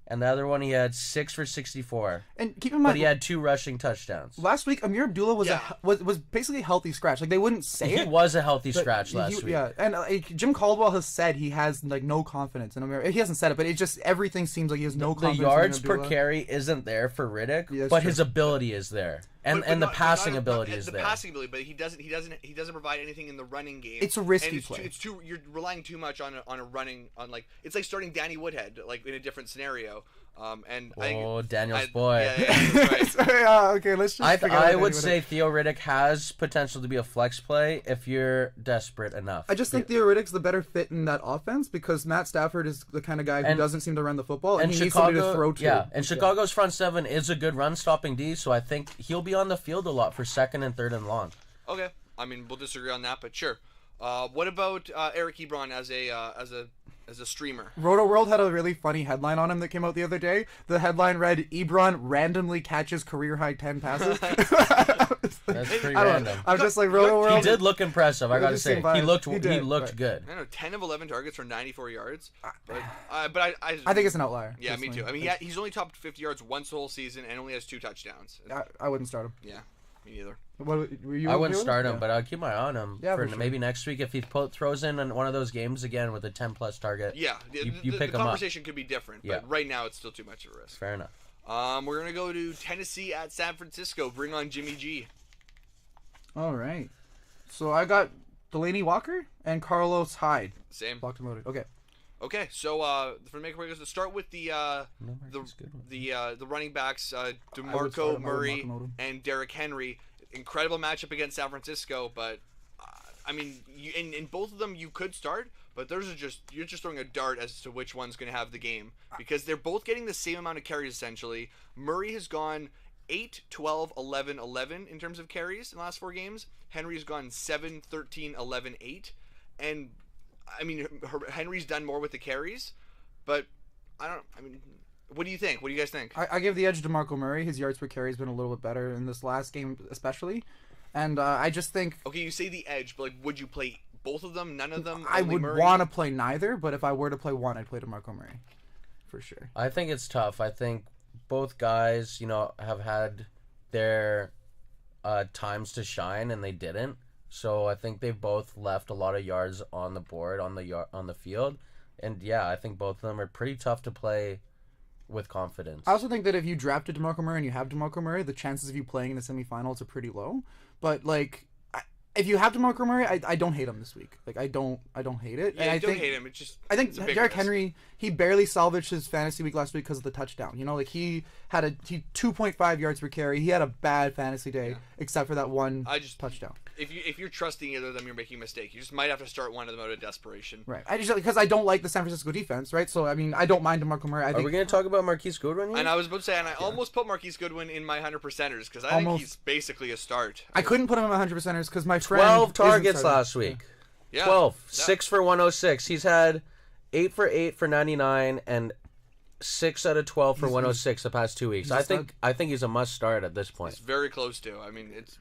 And the other one, he had 6 for 64. And keep in mind, but he had 2 rushing touchdowns. Last week, Amir Abdullah was basically a healthy scratch. Like they wouldn't say he was a healthy scratch last week. Yeah, and Jim Caldwell has said he has like no confidence in Amir. He hasn't said it, but it just everything seems like he has no confidence. The yards per carry isn't there for Riddick, but his ability is there. And the passing ability is there. The passing ability, but he doesn't provide anything in the running game. It's a risky play. You're relying too much on a running on like it's like starting Danny Woodhead like in a different scenario. Daniel's boy. That's right. Okay, let's just. I would say Theo Riddick has potential to be a flex play if you're desperate enough. I just think Theo Riddick's the better fit in that offense because Matt Stafford is the kind of guy who doesn't seem to run the football, and he needs somebody to throw to. Yeah, and Chicago's front seven is a good run-stopping D, so I think he'll be on the field a lot for second and third and long. Okay, I mean we'll disagree on that, but sure. What about Eric Ebron as a streamer? Roto World had a really funny headline on him that came out the other day. The headline read, Ebron randomly catches career-high 10 passes. That's pretty random. I was just like, Roto World. He did look impressive, I gotta say. He looked good. I don't know, 10 of 11 targets for 94 yards. But I think it's an outlier. Yeah, me too. I mean, he's only topped 50 yards once the whole season and only has 2 touchdowns. I wouldn't start him. Yeah, me neither. I wouldn't start him, but I'd keep my eye on him for sure. Maybe next week if he throws in one of those games again with a 10-plus target. Yeah, you pick the him conversation could be different, but right now it's still too much of a risk. Fair enough. We're going to go to Tennessee at San Francisco. Bring on Jimmy G. All right. So I got Delaney Walker and Carlos Hyde. Same. Locked and loaded. Okay. Okay, so for make we're going to start with the running backs, DeMarco Murray and Derrick Henry. Incredible matchup against San Francisco, but I mean, in both of them you could start, but you're just throwing a dart as to which one's going to have the game because they're both getting the same amount of carries essentially. Murray has gone 8, 12, 11, 11 in terms of carries in the last 4 games. Henry's gone 7, 13, 11, 8, and I mean Henry's done more with the carries, but what do you think? What do you guys think? I give the edge to DeMarco Murray. His yards per carry has been a little bit better in this last game especially. And I just think... Okay, you say the edge, but like, would you play both of them? None of them? I would want to play neither, but if I were to play one, I'd play DeMarco Murray. For sure. I think it's tough. I think both guys, have had their times to shine, and they didn't. So I think they've both left a lot of yards on the board, on the field. And yeah, I think both of them are pretty tough to play with confidence. I also think that if you drafted DeMarco Murray and you have DeMarco Murray, the chances of you playing in the semifinals are pretty low. But like, if you have DeMarco Murray, I don't hate him this week. Like I don't hate it. Yeah, and I don't hate him. I think Derrick Henry, he barely salvaged his fantasy week last week because of the touchdown. Like he had 2.5 yards per carry. He had a bad fantasy day except for that one touchdown. If you're trusting either of them, you're making a mistake. You just might have to start one of them out of desperation. Right. Because I don't like the San Francisco defense, right? So I mean, I don't mind DeMarco Murray. Are we going to talk about Marquise Goodwin here? And I was about to say, I almost put Marquise Goodwin in my 100%ers because I think he's basically a start. I couldn't put him in my 100%ers because my friend 12 targets last week. Yeah. 12. 6 for 106. He's had 8 for 8 for 99 and 6 out of 12 for 106 the past 2 weeks. I think he's a must start at this point. It's very close to. I mean, it's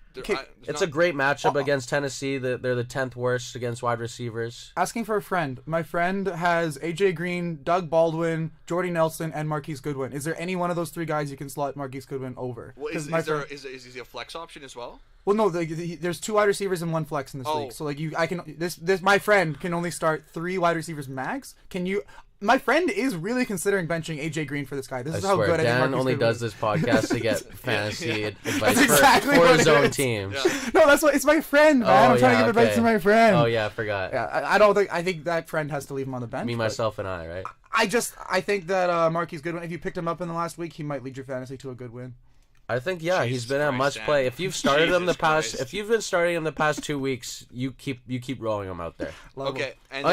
a great matchup against Tennessee. They're the 10th worst against wide receivers. Asking for a friend. My friend has AJ Green, Doug Baldwin, Jordy Nelson, and Marquise Goodwin. Is there any one of those 3 guys you can slot Marquise Goodwin over? Well, is he a flex option as well? Well, no. There's 2 wide receivers and 1 flex in this league. So like my friend can only start 3 wide receivers max. Can you? My friend is really considering benching AJ Green for this guy. This is how good I think Dan Marquise only Goodwin does this podcast to get fantasy advice exactly for his own team. Yeah. No, that's what it's my friend, man. I'm trying to give advice to my friend. Oh yeah, I forgot. Yeah, I think that friend has to leave him on the bench. Me, myself, and I, right? I think that Marquise Goodwin, if you picked him up in the last week, he might lead your fantasy to a good win. I think he's been a must play. If you've started him if you've been starting him the past 2 weeks, you keep rolling him out there. Okay, and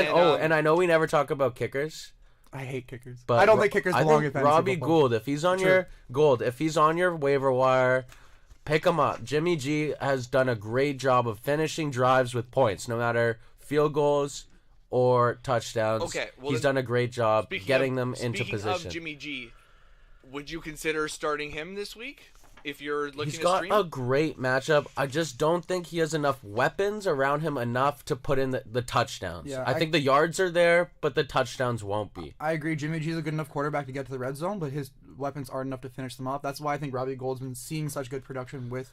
I know we never talk about kickers. I hate kickers, but I don't think kickers belong in fantasy Robbie football. Gould, if he's on your waiver wire, pick him up. Jimmy G has done a great job of finishing drives with points, no matter field goals or touchdowns. Okay, he's done a great job getting them into position. Speaking of Jimmy G, would you consider starting him this week? If you're looking He's got stream? a great matchup. I just don't think he has enough weapons around him enough to put in the touchdowns. Yeah, I think the yards are there, but the touchdowns won't be. I agree. Jimmy G's a good enough quarterback to get to the red zone, but his weapons aren't enough to finish them off. That's why I think Robbie Gould's been seeing such good production with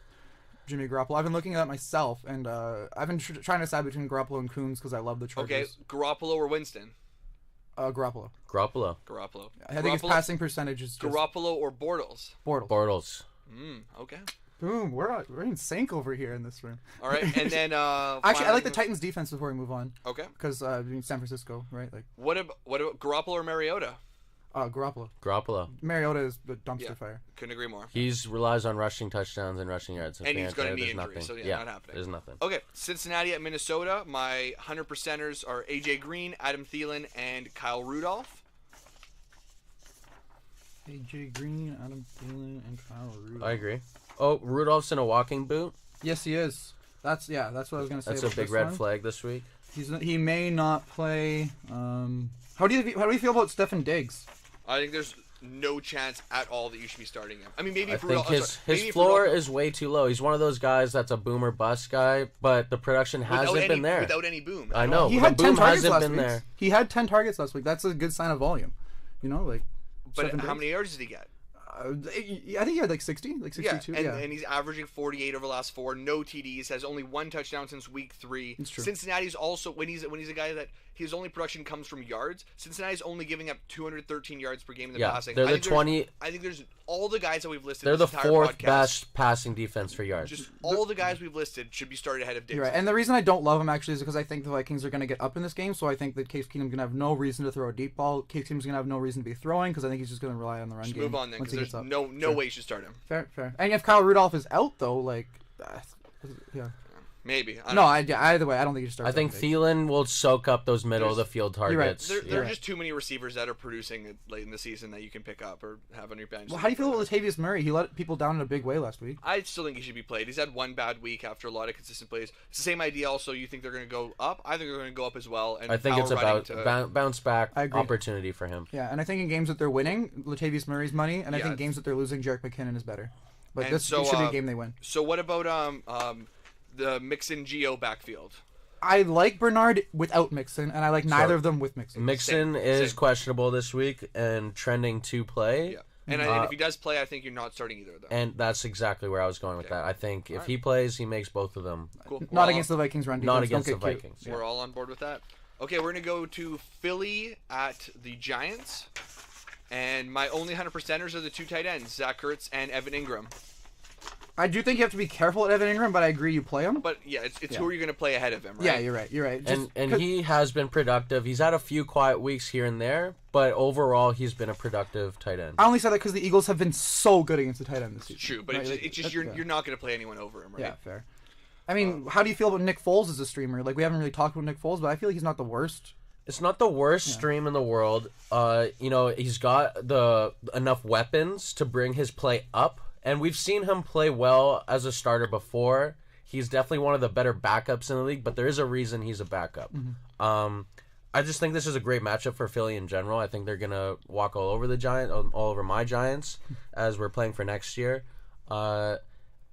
Jimmy Garoppolo. I've been looking at that myself, and I've been trying to decide between Garoppolo and Coons because I love the Chargers. Okay, Garoppolo or Winston? Garoppolo. I think his passing percentage is just... Garoppolo or Bortles? Bortles. Okay. Boom. We're in sync over here in this room. All right, and then actually, I like the Titans' defense before we move on. Okay. Because San Francisco, right? Like. What about Garoppolo or Mariota? Garoppolo. Mariota is the dumpster fire. Couldn't agree more. He relies on rushing touchdowns and rushing yards. And he's got a knee injury, so not happening. There's nothing. Okay, Cincinnati at Minnesota. My 100%ers are A.J. Green, Adam Thielen, and Kyle Rudolph. A.J. Green, Adam Thielen, and Kyle Rudolph. I agree. Oh, Rudolph's in a walking boot? Yes, he is. That's what I was going to say. That's a big red flag this week. He may not play. How do you feel about Stefan Diggs? I think there's no chance at all that you should be starting him. I mean, maybe I think his floor is way too low. He's one of those guys that's a boom or bust guy, but the production hasn't been there. Without any boom. I know. He had 10 targets last week. There. He had 10 targets last week. That's a good sign of volume. But how many yards did he get? I think he had 60, 62. And he's averaging 48 over the last 4. No TDs. Has only 1 touchdown since week 3. It's true. Cincinnati's also when he's a guy that his only production comes from yards. Cincinnati's only giving up 213 yards per game in the passing. They're I think there's all the guys that we've listed. They're the 4th podcast, best passing defense for yards. Just all the guys we've listed should be started ahead of Diggs. You're right. And the reason I don't love him actually is because I think the Vikings are going to get up in this game. So I think that Case Keenum's going to have no reason to throw a deep ball. Case Keenum's going to have no reason to be throwing because I think he's just going to rely on the run game. Move on then, because there's no way you should start him. Fair. And if Kyle Rudolph is out though, yeah. Maybe. Either way, I don't think you should start. I think Thielen will soak up those middle of the field targets. Right. There are just too many receivers that are producing late in the season that you can pick up or have on your bench. Well, how do you feel about Latavius Murray? He let people down in a big way last week. I still think he should be played. He's had 1 bad week after a lot of consistent plays. It's the same idea also. You think they're going to go up? I think they're going to go up as well. And I think it's about bounce back opportunity for him. Yeah, and I think in games that they're winning, Latavius Murray's money, and I think games that they're losing, Jerick McKinnon is better. But this should be a game they win. So what about the Mixon-Geo backfield? I like Bernard without Mixon, and I like neither of them with Mixon. Mixon is questionable this week and trending to play. Yeah. And if he does play, I think you're not starting either of them. And that's exactly where I was going with that. I think if he plays, he makes both of them. Cool. Not against the Vikings run defense. Not against the Vikings. We're all on board with that. Okay, we're going to go to Philly at the Giants. And my only 100%ers are the 2 tight ends, Zach Ertz and Evan Ingram. I do think you have to be careful at Evan Ingram, but I agree you play him. But it's who are you going to play ahead of him, right? Yeah, you're right. And he has been productive. He's had a few quiet weeks here and there, but overall he's been a productive tight end. I only said that because the Eagles have been so good against the tight end this season. True, but it's just you're not going to play anyone over him, right? Yeah, fair. I mean, how do you feel about Nick Foles as a streamer? We haven't really talked about Nick Foles, but I feel like he's not the worst. It's not the worst stream in the world. He's got enough weapons to bring his play up. And we've seen him play well as a starter before. He's definitely one of the better backups in the league, but there is a reason he's a backup. Mm-hmm. I just think this is a great matchup for Philly in general. I think they're going to walk all over my Giants as we're playing for next year. The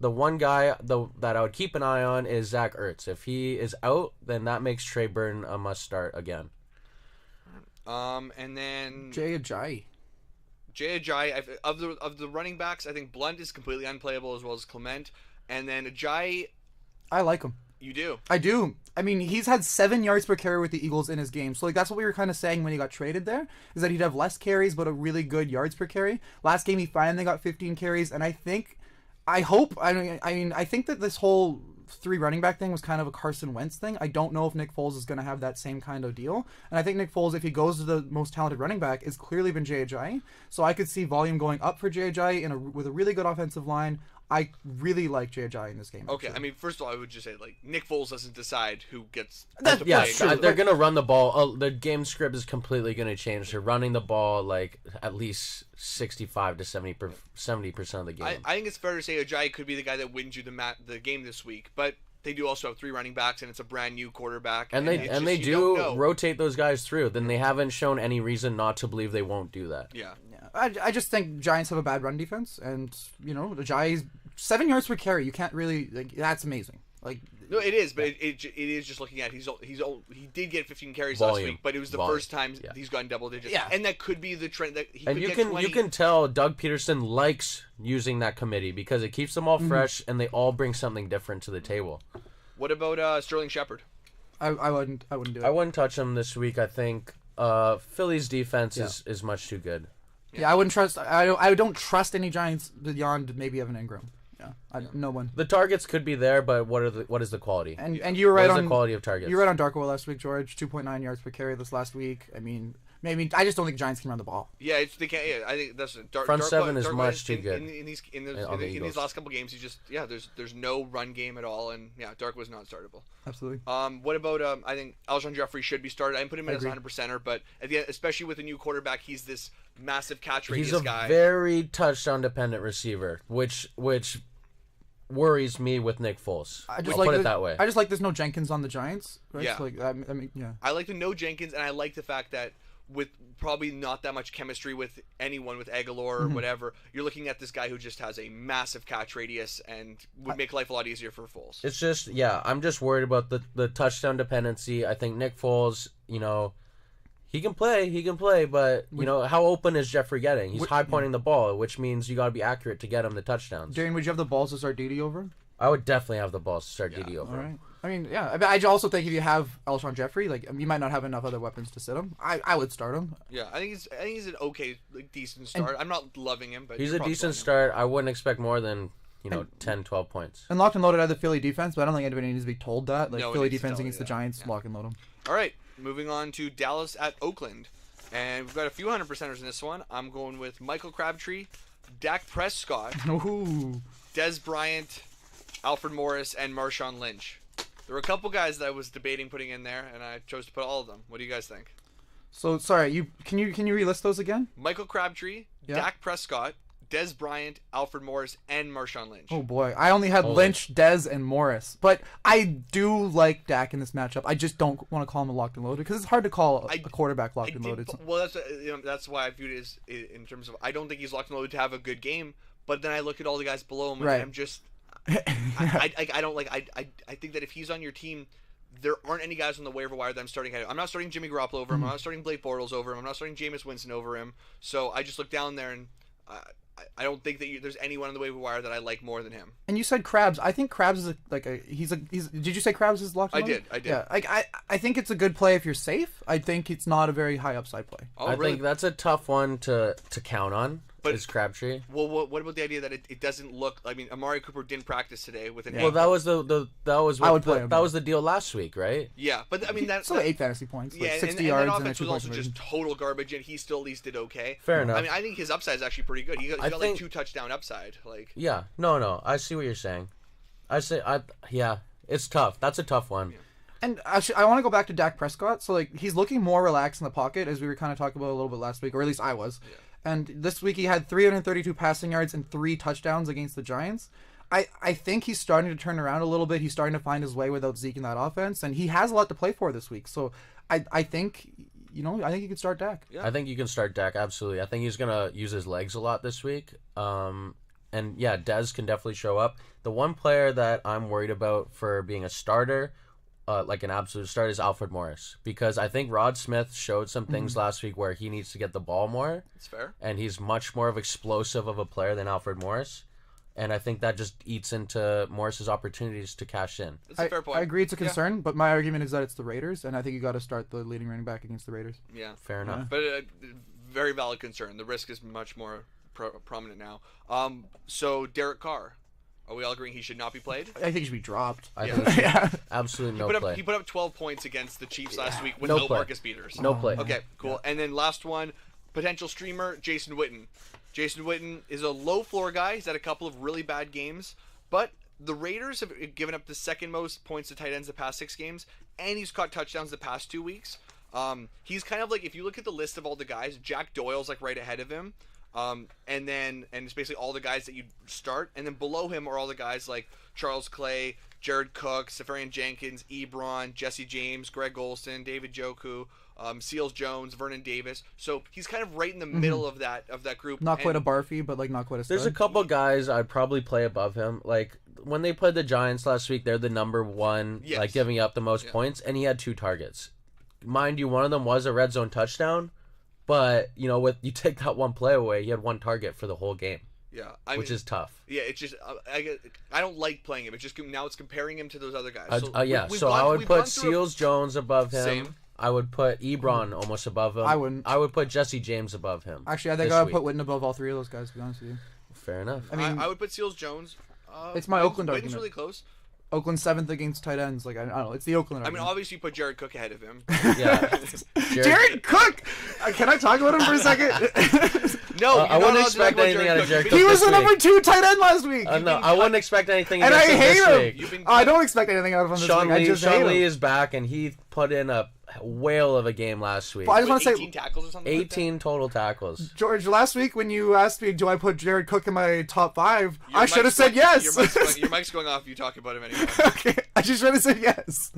one guy that I would keep an eye on is Zach Ertz. If he is out, then that makes Trey Burton a must start again. And then Jay Ajayi. Of the running backs, I think Blunt is completely unplayable as well as Clement. And then Ajayi, I like him. You do? I do. I mean, he's had 7 yards per carry with the Eagles in his game. So, that's what we were kind of saying when he got traded there, is that he'd have less carries but a really good yards per carry. Last game, he finally got 15 carries, and I think that this whole 3 running back thing was kind of a Carson Wentz thing. I don't know if Nick Foles is going to have that same kind of deal. And I think Nick Foles, if he goes to the most talented running back, is clearly been Jay Ajayi. So I could see volume going up for Jay Ajayi with a really good offensive line. I really like Jay Ajayi in this game. Okay, I mean, first of all, I would just say, Nick Foles doesn't decide who gets to play. Yeah, they're going to run the ball. The game script is completely going to change. They're running the ball, at least 65 to 70% of the game. I think it's fair to say Ajayi could be the guy that wins you the game this week, but they do also have 3 running backs, and it's a brand new quarterback. And they do rotate those guys through. Then they haven't shown any reason not to believe they won't do that. Yeah. I just think Giants have a bad run defense, and Ajayi's 7 yards per carry. You can't really that's amazing. No, it is, but it is just looking at he did get 15 carries last week, but it was the first time he's gotten double digits. Yeah. And that could be the trend that he. And you can tell Doug Peterson likes using that committee because it keeps them all fresh and they all bring something different to the table. What about Sterling Shepard? I wouldn't do it. I wouldn't touch him this week. I think Philly's defense is much too good. Yeah, I wouldn't trust. I don't trust any Giants beyond maybe Evan Ingram. Yeah, no one. The targets could be there, but what is the quality? And you were right on the quality of targets. You were right on Darko last week, George. 2.9 yards per carry this last week. I mean, Maybe I just don't think Giants can run the ball. Yeah, they can't. Yeah, I think that's front seven is much too good. In these last couple games, there's no run game at all, and Dark was not startable. Absolutely. What about I think Alshon Jeffrey should be started. I didn't put him in as a 100%er, but at the end, especially with a new quarterback, he's this massive catch radius guy. He's a very touchdown dependent receiver, which worries me with Nick Foles. I'll put it that way. I just like there's no Jenkins on the Giants. Right? Yeah. So I mean, yeah. I like the no Jenkins, and I like the fact that with probably not that much chemistry with anyone, with Aguilar or whatever, you're looking at this guy who just has a massive catch radius and would make life a lot easier for Foles. It's just, I'm just worried about the touchdown dependency. I think Nick Foles, he can play, but, how open is Jeffrey getting? He's high-pointing the ball, which means you got to be accurate to get him the touchdowns. Darren, would you have the balls to start Dede over? I would definitely have the balls to start Dede over. All right. I mean, I also think if you have Alshon Jeffrey, you might not have enough other weapons to sit him. I would start him. Yeah, I think he's an okay, decent start. I'm not loving him, but he's a decent start. I wouldn't expect more than 10, 12 points. And locked and loaded are the Philly defense, but I don't think anybody needs to be told that. Philly defense against the Giants, lock and load them. All right, moving on to Dallas at Oakland, and we've got a few 100%ers in this one. I'm going with Michael Crabtree, Dak Prescott, Dez Bryant, Alfred Morris, and Marshawn Lynch. There were a couple guys that I was debating putting in there, and I chose to put all of them. What do you guys think? So, sorry, can you relist those again? Michael Crabtree, Dak Prescott, Dez Bryant, Alfred Morris, and Marshawn Lynch. Oh, boy. I only had Lynch, Dez, and Morris. But I do like Dak in this matchup. I just don't want to call him a locked and loaded because it's hard to call a quarterback locked and loaded. Well, that's why I viewed it as, in terms of, I don't think he's locked and loaded to have a good game, but then I look at all the guys below him, and I'm just... I think that if he's on your team, there aren't any guys on the waiver wire that I'm starting. I'm not starting Jimmy Garoppolo over him. I'm not starting Blake Bortles over him. I'm not starting Jameis Winston over him. So I just look down there, and I don't think that there's anyone on the waiver wire that I like more than him. And you said Krabs. I think Krabs is did you say Krabs is locked? I did. Yeah, I think it's a good play if you're safe. I think it's not a very high upside play. I think that's a tough one to count on. But is Crabtree? Well, what about the idea that it doesn't look? I mean, Amari Cooper didn't practice today with an. Well, that was that was the deal last week, right? Yeah, but I mean that's still 8 fantasy points. Yeah, 60 and yards. That offense was also just total garbage, and he still at least did okay. Fair enough. I mean, I think his upside is actually pretty good. He got like 2 touchdown upside. Yeah, no, I see what you're saying. It's tough. That's a tough one. Yeah. And actually, I want to go back to Dak Prescott. So he's looking more relaxed in the pocket, as we were kind of talking about a little bit last week, or at least I was. Yeah. And this week he had 332 passing yards and 3 touchdowns against the Giants. I think he's starting to turn around a little bit. He's starting to find his way without Zeke in that offense, and he has a lot to play for this week. So I think you can start Dak. Yeah. I think you can start Dak, absolutely. I think he's gonna use his legs a lot this week. And yeah, Dez can definitely show up. The one player that I'm worried about for being a starter, like an absolute start, is Alfred Morris, because I think Rod Smith showed some things last week where he needs to get the ball more. That's fair. And he's much more of explosive of a player than Alfred Morris. And I think that just eats into Morris's opportunities to cash in. That's a fair point. I agree it's a concern, but my argument is that it's the Raiders, and I think you got to start the leading running back against the Raiders. Yeah. Fair enough. But very valid concern. The risk is much more prominent now. So Derek Carr. Are we all agreeing he should not be played? I think he should be dropped. I think absolutely no play. He put up 12 points against the Chiefs last week with no Marcus Peters. No play. Okay, cool. Yeah. And then last one, potential streamer, Jason Witten. Jason Witten is a low floor guy. He's had a couple of really bad games, but the Raiders have given up the second most points to tight ends the past 6 games, and he's caught touchdowns the past 2 weeks. He's kind of like, if you look at the list of all the guys, Jack Doyle's like right ahead of him. And it's basically all the guys that you start, and then below him are all the guys like Charles Clay, Jared Cook, Safarian Jenkins, Ebron, Jesse James, Greg Olson, David Njoku, Seals Jones, Vernon Davis. So he's kind of right in the middle of that group. Not quite a Barfy, but not quite a stud. There's a couple guys I'd probably play above him. Like when they played the Giants last week, they're the number one, giving up the most points, and he had 2 targets. Mind you, one of them was a red zone touchdown. But, you take that one play away, he had 1 target for the whole game. Yeah. Which is tough. Yeah, it's just, I don't like playing him. It's just, now it's comparing him to those other guys. I would put Seals Jones above him. Same. I would put Ebron almost above him. I wouldn't. I would put Jesse James above him. Actually, I think I would put Witten above all 3 of those guys, to be honest with you. Fair enough. I mean, I would put Seals Jones. It's my Oakland argument. Witten's really close. Oakland 7th against tight ends. Like I don't know. It's the Oakland. I mean, obviously you put Jared Cook ahead of him. Yeah. Jared Cook. Can I talk about him for a second? No, I wouldn't expect anything out of Jared Cook. He was the number 2 tight end last week. No, I wouldn't expect anything. And I hate him. I don't expect anything out of him this week. I just hate him. Sean Lee is back, and he put in a whale of a game last week. But I just want to say 18 tackles or something. 18 total tackles. George, last week when you asked me, do I put Jared Cook in my top 5? I should have said yes. Your mic's going off. You talk about him anyway. Okay, I just should have said yes.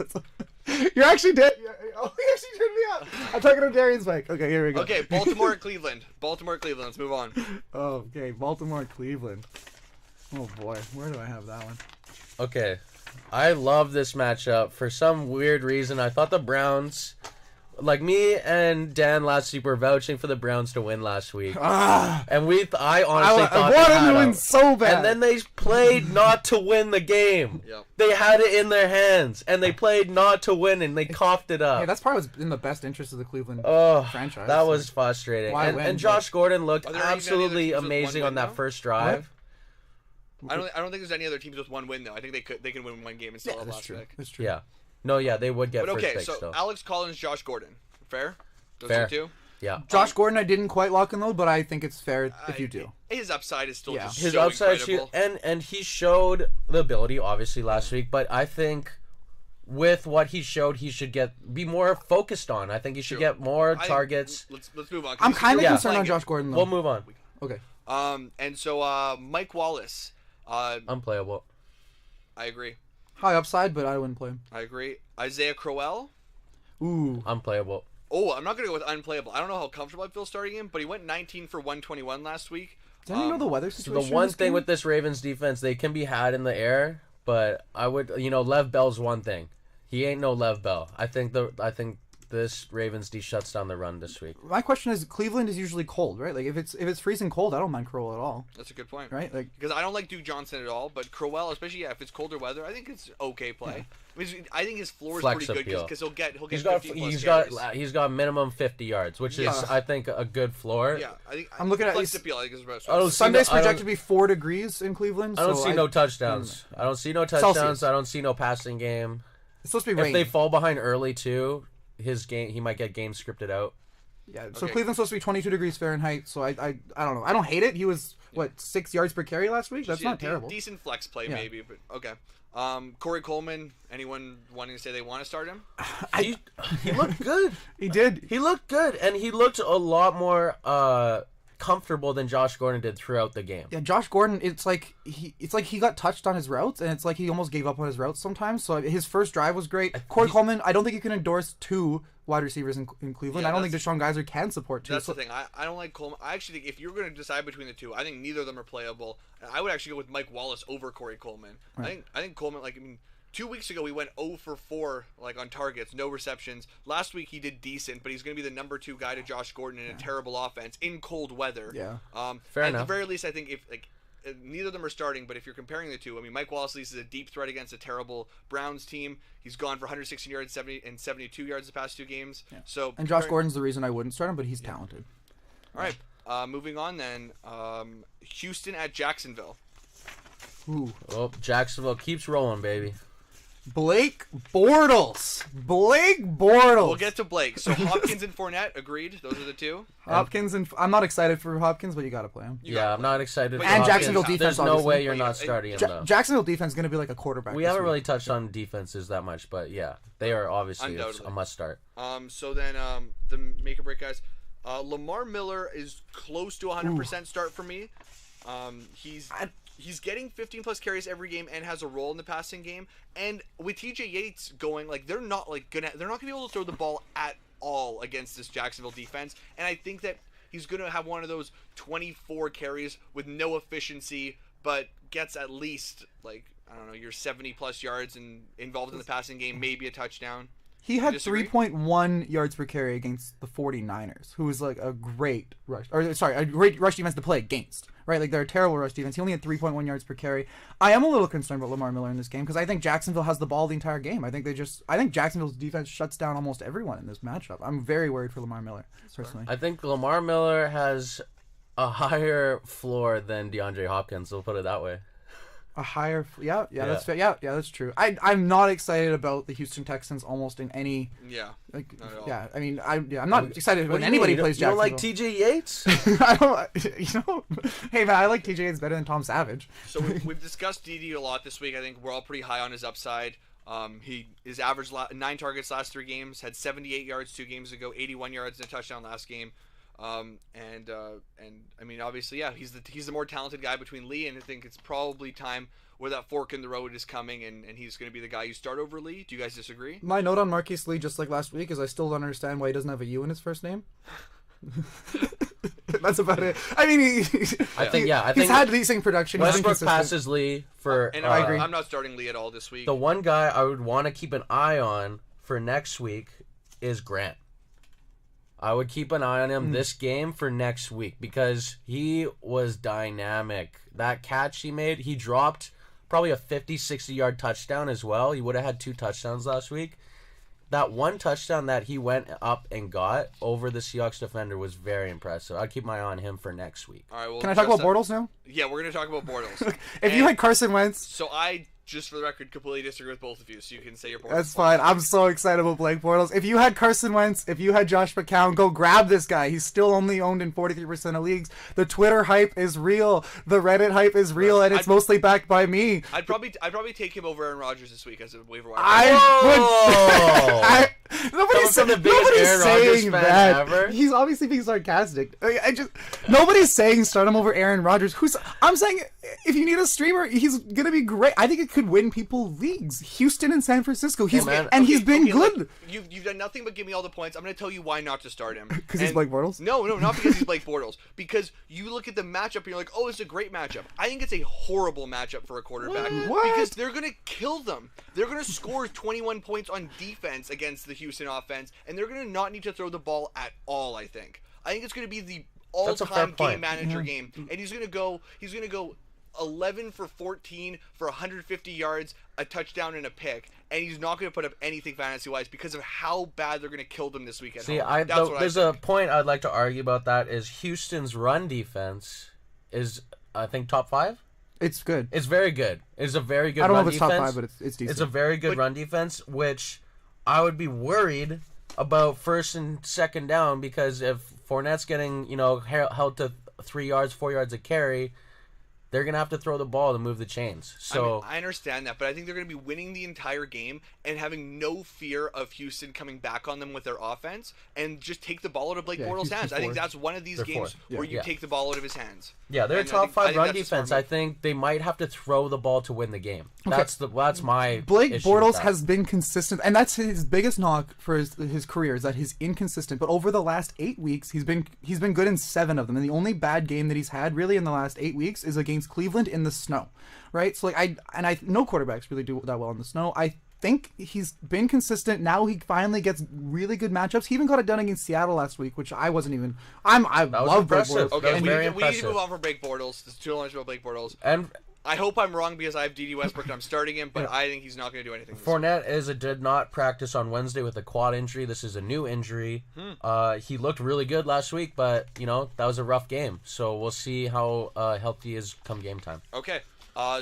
You actually did. Oh, you actually turned me up. I'm talking to Darian's mic. Okay, here we go. Okay, Baltimore at Cleveland. Baltimore at Cleveland. Let's move on. Oh, okay, Baltimore at Cleveland. Oh boy, where do I have that one? Okay, I love this matchup. For some weird reason, I thought the Browns, like me and Dan last week, were vouching for the Browns to win last week. And I honestly thought I wanted them to win so bad. And then they played not to win the game. Yep. They had it in their hands, and they played not to win, and they coughed it up. Hey, that's probably what's in the best interest of the Cleveland franchise. That was frustrating. And Josh Gordon looked absolutely amazing on that first drive. I don't think there's any other teams with one win though. I think they can win one game and still have last pick. That's true. Yeah. No, yeah, they would get But first okay, pick so still. Alex Collins, Josh Gordon. Fair? Those Fair. are two? Yeah. Josh Gordon, I didn't quite lock in though, but I think it's fair if you do. His upside is still just His so upside incredible. and he showed the ability obviously last week, but I think with what he showed, he should be more focused on. I think he should get more targets. Let's move on. I'm kind of concerned on Josh Gordon though. We'll move on. Okay. And so Mike Wallace. Unplayable. I agree. High upside, but I wouldn't play him. I agree. Isaiah Crowell. Ooh. Unplayable. Oh, I'm not going to go with unplayable. I don't know how comfortable I feel starting him, but he went 19 for 121 last week. Doesn't he know the weather situation? So the one thing with this Ravens defense, they can be had in the air, but I would, Lev Bell's one thing. He ain't no Lev Bell. I think this Ravens D shuts down the run this week. My question is, Cleveland is usually cold, right? Like if it's freezing cold, I don't mind Crowell at all. That's a good point, right? Like because I don't like Duke Johnson at all, but Crowell, especially if it's colder weather, I think it's okay play. Yeah. I think his floor is pretty good because he'll get 50 plus carries. He's got minimum 50 yards, which is I think a good floor. Yeah, I'm looking at flex appeal. I think is best. Sunday's projected to be 4 degrees in Cleveland. I don't see no touchdowns. I don't see no touchdowns. Celsius. I don't see no passing game. It's supposed to be rain. If they fall behind early too, he might get game scripted out. Yeah, so Cleveland's supposed to be 22 degrees Fahrenheit, so I don't know. I don't hate it. He was, 6 yards per carry last week? That's not terrible. Decent flex play maybe, but okay. Corey Coleman, anyone wanting to say they want to start him? He looked good. He did. He looked good, and he looked a lot more comfortable than Josh Gordon did throughout the game. Yeah, Josh Gordon, it's like he got touched on his routes, and it's like he almost gave up on his routes sometimes. So his first drive was great. Corey Coleman, I don't think you can endorse 2 wide receivers in Cleveland. I don't think Deshaun Geyser can support 2. That's the thing. I don't like Coleman. I actually think if you're going to decide between the two, I think neither of them are playable. I would actually go with Mike Wallace over Corey Coleman. Right. I think Coleman, 2 weeks ago, we went 0 for 4 on targets, no receptions. Last week he did decent, but he's going to be the number 2 guy to Josh Gordon in a terrible offense in cold weather. Yeah. Fair enough. At the very least, I think if neither of them are starting, but if you're comparing the two, Mike Wallace at least is a deep threat against a terrible Browns team. He's gone for 116 yards, 72 yards the past 2 games. Yeah. So and Josh Gordon's the reason I wouldn't start him, but he's talented. All right. Moving on then. Houston at Jacksonville. Ooh. Well, Jacksonville keeps rolling, baby. Blake Bortles. We'll get to Blake. So Hopkins and Fournette, agreed. Those are the 2. Hopkins and I'm not excited for Hopkins, but you got to play him. I'm not excited. And Jacksonville defense. There's no obviously. way you're not starting him though. Jacksonville defense is going to be like a quarterback. We haven't really touched on defenses that much, but yeah, they are obviously a must start. So then the make or break guys. Lamar Miller is close to 100% start for me. He's getting 15 plus carries every game and has a role in the passing game. And with TJ Yates going, they're not gonna be able to throw the ball at all against this Jacksonville defense. And I think that he's gonna have one of those 24 carries with no efficiency, but gets at least your 70 plus yards and involved in the passing game, maybe a touchdown. He had 3.1 yards per carry against the 49ers, who was a great great rush defense to play against. Right, they're a terrible rush defense. He only had 3.1 yards per carry. I am a little concerned about Lamar Miller in this game because I think Jacksonville has the ball the entire game. I think Jacksonville's defense shuts down almost everyone in this matchup. I'm very worried for Lamar Miller personally. I think Lamar Miller has a higher floor than DeAndre Hopkins. We'll put it that way. A higher, that's fair. Yeah, that's true. I'm not excited about the Houston Texans almost in any. Yeah. Like, not at all. yeah, I mean, I'm not excited when anybody plays Jacksonville. You don't Jacksonville. like T.J. Yates? I don't. Hey man, I like T.J. Yates better than Tom Savage. So we've discussed D.D. a lot this week. I think we're all pretty high on his upside. His average 9 targets last 3 games, had 78 yards 2 games ago, 81 yards and a touchdown last game. And I mean, obviously, yeah, he's the more talented guy between Lee, and I think it's probably time where that fork in the road is coming, and he's going to be the guy you start over Lee. Do you guys disagree? My note on Marquise Lee, just like last week, is I still don't understand why he doesn't have a U in his first name. That's about it. I mean, I think he's had decent production. Westbrook passes Lee for. And I agree. I'm not starting Lee at all this week. The one guy I would want to keep an eye on for next week is Grant. I would keep an eye on him this game for next week because he was dynamic. That catch he made, he dropped probably a 50, 60-yard touchdown as well. He would have had 2 touchdowns last week. That one touchdown that he went up and got over the Seahawks defender was very impressive. I'd keep my eye on him for next week. All right, well, can I talk about Bortles now? Yeah, we're going to talk about Bortles. If you had Carson Wentz... So I, just for the record, completely disagree with both of you, so you can say your Bortles. That's fine. I'm so excited about Blake Bortles. If you had Carson Wentz, if you had Josh McCown, go grab this guy. He's still only owned in 43% of leagues. The Twitter hype is real. The Reddit hype is real, and it's mostly backed by me. I'd probably take him over Aaron Rodgers this week as a waiver wire. Nobody's saying that. Ever. He's obviously being sarcastic. Nobody's saying start him over Aaron Rodgers. I'm saying if you need a streamer, he's gonna be great. I think it could win people leagues. Houston and San Francisco. He's been good. Like, you've done nothing but give me all the points. I'm gonna tell you why not to start him. Because he's Blake Bortles? No, not because he's Blake Bortles. Because you look at the matchup and you're like, oh, it's a great matchup. I think it's a horrible matchup for a quarterback. What? Because they're gonna kill them. They're gonna score 21 points on defense against the Houston offense, and they're going to not need to throw the ball at all, I think it's going to be the all-time game manager game, and he's going to go 11 for 14 for 150 yards, a touchdown and a pick, and he's not going to put up anything fantasy-wise because of how bad they're going to kill them this week at home. There's a point I'd like to argue about that is Houston's run defense is, I think, top 5? It's good. It's very good. It's a very good run defense. I don't know if it's top 5, but it's decent. It's a very good run defense, which I would be worried about first and second down because if Fournette's getting, held to 3 yards, 4 yards a carry, they're going to have to throw the ball to move the chains. So I understand that, but I think they're going to be winning the entire game and having no fear of Houston coming back on them with their offense and just take the ball out of Blake Bortles' hands. I think that's one of these games where you take the ball out of his hands. Yeah, they're a top 5 run defense. I think they might have to throw the ball to win the game. Okay. That's my Blake Bortles has been consistent, and that's his biggest knock for his career is that he's inconsistent. But over the last 8 weeks, he's been good in 7 of them, and the only bad game that he's had really in the last 8 weeks is against Cleveland in the snow, right? So I know quarterbacks really do that well in the snow. I think he's been consistent. Now he finally gets really good matchups. He even got it done against Seattle last week, which I wasn't even. I love Blake Bortles. Okay, we need to move on from Blake Bortles. There's too much about Blake Bortles. And I hope I'm wrong because I have D.D. Westbrook and I'm starting him, but I think he's not going to do anything. Fournette did not practice on Wednesday with a quad injury. This is a new injury. He looked really good last week, but that was a rough game. So we'll see how healthy he is come game time. Okay.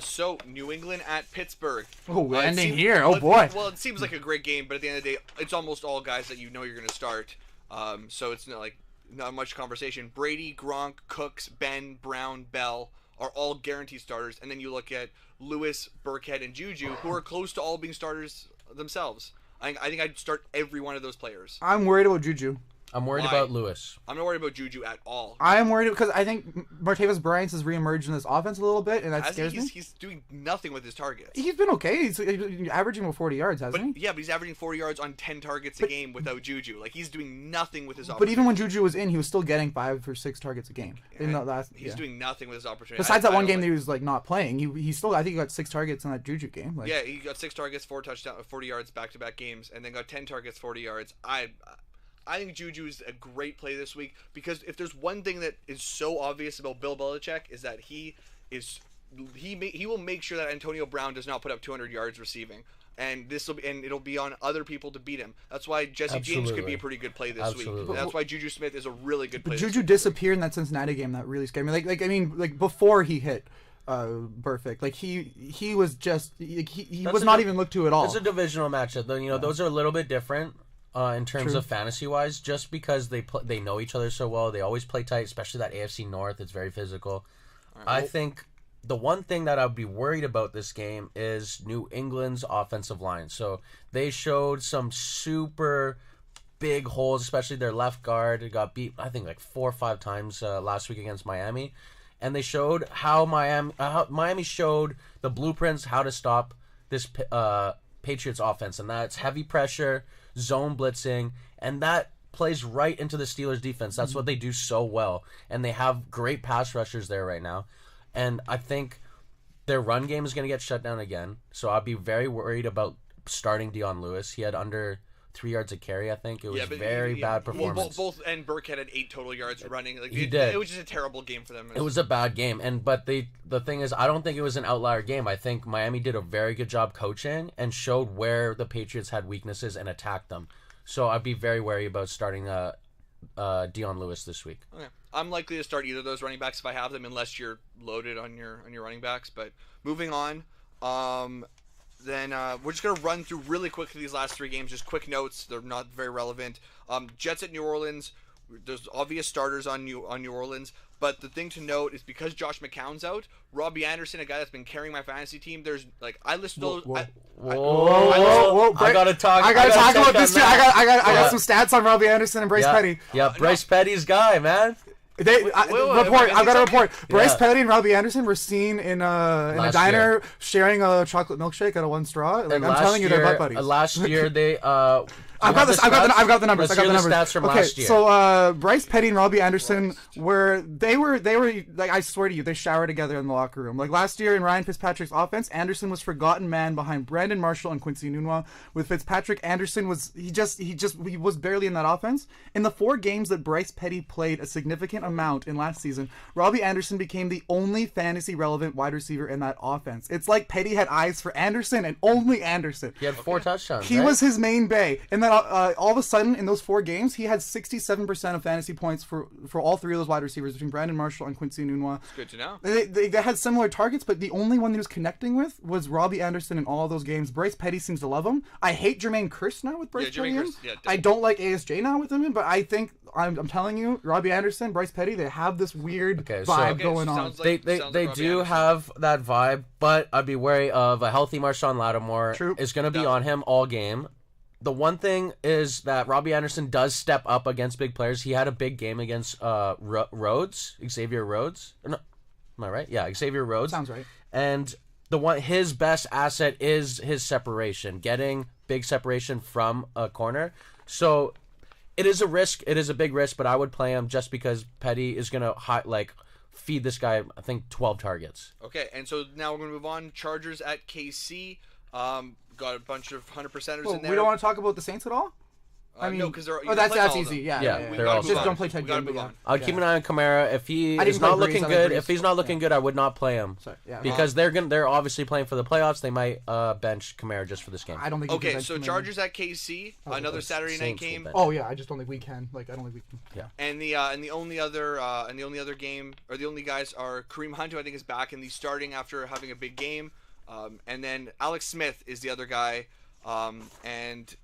So New England at Pittsburgh. Oh, ending here. Oh boy. Well, it seems like a great game, but at the end of the day, it's almost all guys that you're going to start. So it's not much conversation. Brady, Gronk, Cooks, Ben, Brown, Bell are all guaranteed starters, and then you look at Lewis, Burkhead, and Juju, who are close to all being starters themselves. I think I'd start every one of those players. I'm worried about Juju. I'm worried about Lewis. I'm not worried about Juju at all. I am worried because I think Martavis Bryant has reemerged in this offense a little bit, and that scares me. He's doing nothing with his targets. He's been okay. He's averaging about 40 yards, hasn't he? Yeah, but he's averaging 40 yards on 10 targets a game without Juju. He's doing nothing with his opportunity. But even when Juju was in, he was still getting 5 or 6 targets a game. He's doing nothing with his opportunity. Besides that one game that he was not playing, he still, I think he got 6 targets in that Juju game. Yeah, he got 6 targets, 4 touchdowns, 40 yards back-to-back games, and then got 10 targets, 40 yards. I think Juju is a great play this week because if there's one thing that is so obvious about Bill Belichick is that he will make sure that Antonio Brown does not put up 200 yards receiving, and it'll be on other people to beat him. That's why Jesse James could be a pretty good play this week. That's why Juju Smith is a really good play. But Juju disappeared in that Cincinnati game that really scared me. Before he hit. perfect. Like he was just he was not even looked to at all. It's a divisional matchup. You know, those are a little bit different in terms of fantasy wise, just because they know each other so well. They always play tight, especially that AFC North. It's very physical. I think the one thing that I'd be worried about this game is New England's offensive line. So they showed some super big holes, especially their left guard. It got beat, I think, like 4 or 5 times last week against Miami. And they showed how Miami showed the blueprints how to stop this Patriots offense. And that's heavy pressure, zone blitzing, and that plays right into the Steelers defense. That's what they do so well. And they have great pass rushers there right now. And I think their run game is going to get shut down again. So I'd be very worried about starting Dion Lewis. He had under 3 yards a carry, I think. It was very bad performance. Well, both and Burkhead had 8 total yards running. Like, he did. It was just a terrible game for them. It was a bad game. But the thing is, I don't think it was an outlier game. I think Miami did a very good job coaching and showed where the Patriots had weaknesses and attacked them. So I'd be very wary about starting Dion Lewis this week. Okay. I'm likely to start either of those running backs if I have them, unless you're loaded on your running backs. But moving on, then we're just gonna run through really quickly these last 3 games. Just quick notes; they're not very relevant. Jets at New Orleans. There's obvious starters on New Orleans, but the thing to note is because Josh McCown's out, Robbie Anderson, a guy that's been carrying my fantasy team. There's like I listed those. Whoa! I gotta talk about this too. I got some stats on Robbie Anderson and Bryce Petty. Yeah, Bryce Petty's guy, man. I've got a report. Bryce Petty and Robbie Anderson were seen in a diner sharing a chocolate milkshake out of one straw. Like, I'm telling you, they're butt buddies. Last year they. I've got the numbers. Let's hear the stats from last year. So Bryce Petty and Robbie Anderson were like, I swear to you, they showered together in the locker room. Like last year in Ryan Fitzpatrick's offense, Anderson was forgotten man behind Brandon Marshall and Quincy Enunwa. With Fitzpatrick, Anderson was he was barely in that offense. In the 4 games that Bryce Petty played a significant amount in last season, Robbie Anderson became the only fantasy relevant wide receiver in that offense. It's like Petty had eyes for Anderson and only Anderson. He had 4 touchdowns. He was his main bay. And then all of a sudden, in those 4 games, he had 67% of fantasy points for all 3 of those wide receivers between Brandon Marshall and Quincy Enunwa. It's good to know. They had similar targets, but the only one he was connecting with was Robbie Anderson in all of those games. Bryce Petty seems to love him. I hate Jermaine Kearse now with Bryce Petty in. I don't like ASJ now with him in, but I think, I'm telling you, Robbie Anderson, Bryce Petty, they have this weird vibe going on. They do have that vibe, but I'd be wary of a healthy Marshawn Lattimore. Is going to be on him all game. The one thing is that Robbie Anderson does step up against big players. He had a big game against Xavier Rhodes. No, am I right? Yeah, Xavier Rhodes. Sounds right. And his best asset is his separation, getting big separation from a corner. So it is a risk. It is a big risk, but I would play him just because Petty is gonna feed this guy, I think, 12 targets. Okay, and so now we're gonna move on. Chargers at KC. Got a bunch of 100%ers in there. We don't want to talk about the Saints at all? I mean, no, because they're. That's easy. Yeah. They're all just don't play Ted Ginn. I'll keep an eye on Kamara. If he is not looking good, I would not play him. Because they're obviously playing for the playoffs. They might bench Kamara just for this game. I don't think. Okay, so Chargers at KC, another Saturday night game. Oh yeah, I just don't think we can. I don't think we can. Yeah. And the only other game, or the only guys are Kareem Hunt, who I think is back and he's starting after having a big game, and then Alex Smith is the other guy. And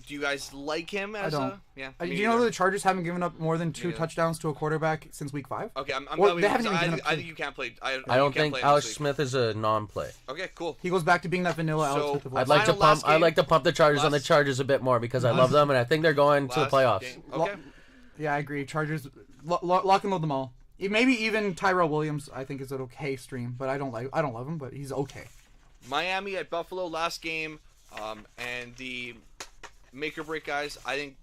do you guys like him as a... Yeah. Do you know that the Chargers haven't given up more than 2 touchdowns to a quarterback since week 5? Okay, I think you can't play. I don't think Alex Smith is a non-play. Okay, cool. He goes back to being that vanilla Alex Smith of I'd like to pump the Chargers on the Chargers a bit more because I love them and I think they're going to the playoffs. Okay. Yeah, I agree. Chargers, lock and load them all. Maybe even Tyrell Williams, I think, is an okay stream, but I don't love him, but he's okay. Miami at Buffalo last game. And the make or break guys, I think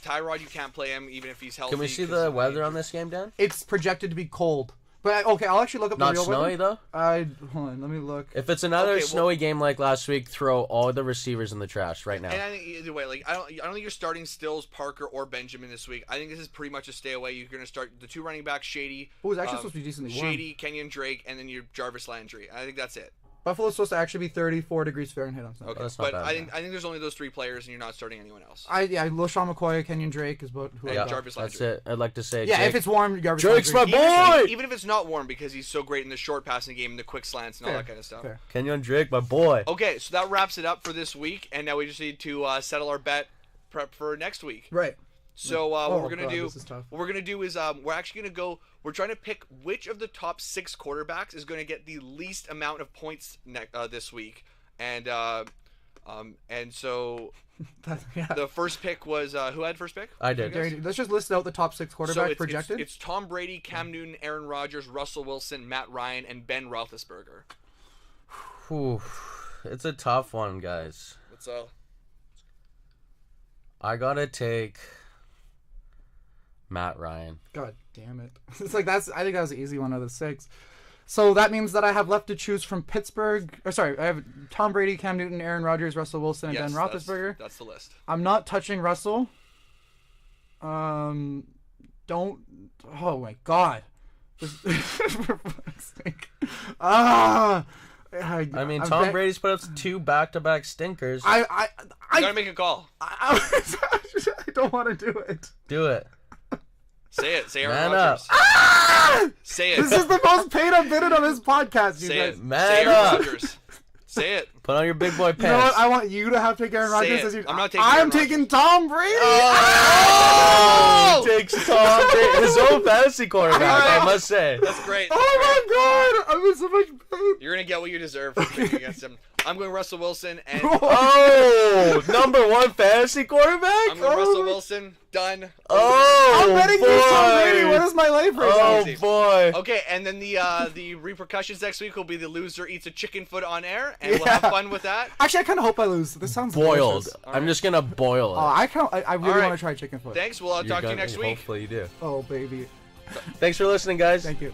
Tyrod, you can't play him even if he's healthy. Can we see the weather on this game, Dan? It's projected to be cold. But okay, I'll actually look up the real weather. Not snowy though? Hold on, let me look. If it's another snowy game like last week, throw all the receivers in the trash right now. And I think either way, I don't think you're starting Stills, Parker, or Benjamin this week. I think this is pretty much a stay away. You're going to start the 2 running backs, Shady. Who was actually supposed to be decently warm. Shady, Kenyon Drake, and then your Jarvis Landry. I think that's it. Buffalo's supposed to actually be 34 degrees Fahrenheit on Sunday. Okay, that's not but bad, I think there's only those 3 players, and you're not starting anyone else. LeSean McCoy, Kenyon Drake is what. And Jarvis Landry. That's it. I'd like to say. Yeah, Jake. if it's warm, Jarvis Drake's my Landry. boy. Even if it's not warm, because he's so great in the short passing game, and the quick slants, and all that kind of stuff. Fair. Kenyon Drake, my boy. Okay, so that wraps it up for this week, and now we just need to settle our bet prep for next week. Right. So what we're gonna do? This is tough. What we're gonna do is we're actually gonna go. We're trying to pick which of the top 6 quarterbacks is going to get the least amount of points this week, and so the first pick was who had first pick? I did. Let's just list out the top 6 quarterbacks projected. It's Tom Brady, Cam Newton, Aaron Rodgers, Russell Wilson, Matt Ryan, and Ben Roethlisberger. Whew. It's a tough one, guys. What's I gotta take Matt Ryan. God damn it! It's like I think that was the easy one of the 6. So that means that I have left to choose from Pittsburgh. Or sorry, I have Tom Brady, Cam Newton, Aaron Rodgers, Russell Wilson, and Ben Roethlisberger. That's the list. I'm not touching Russell. Don't. Oh my God. For fuck's sake. I mean, Tom Brady's put up 2 back-to-back stinkers. You gotta make a call. I don't want to do it. Do it. Say it. Say Aaron Man Rodgers. up. Say it. This is the most paid I've been in on this podcast, you Say guys. it. Man Say Aaron up. Rodgers. Say it. Put on your big boy pants. You know what? I want you to have to take Aaron Rodgers. Say it. I'm not taking I'm Aaron taking Rodgers. Tom Brady. Oh! He takes Tom Brady, his own fantasy quarterback, I must say. That's great. Oh my God! I'm in so much pain. You're gonna get what you deserve for picking against him. I'm going Russell Wilson, and Oh, number 1 fantasy quarterback? I'm going Russell Wilson. Done. Oh, I'm betting boy. you Tom Brady. What is my life right Oh, Easy. boy. Okay, and then the repercussions next week will be the loser eats a chicken foot on air, and we'll have fun with that. Actually, I kind of hope I lose. This sounds Boiled. delicious. I'm just going to boil it. Oh, I really right. want to try chicken foot. Thanks. We'll talk to you next week. Hopefully you do. Oh, baby. Thanks for listening, guys. Thank you.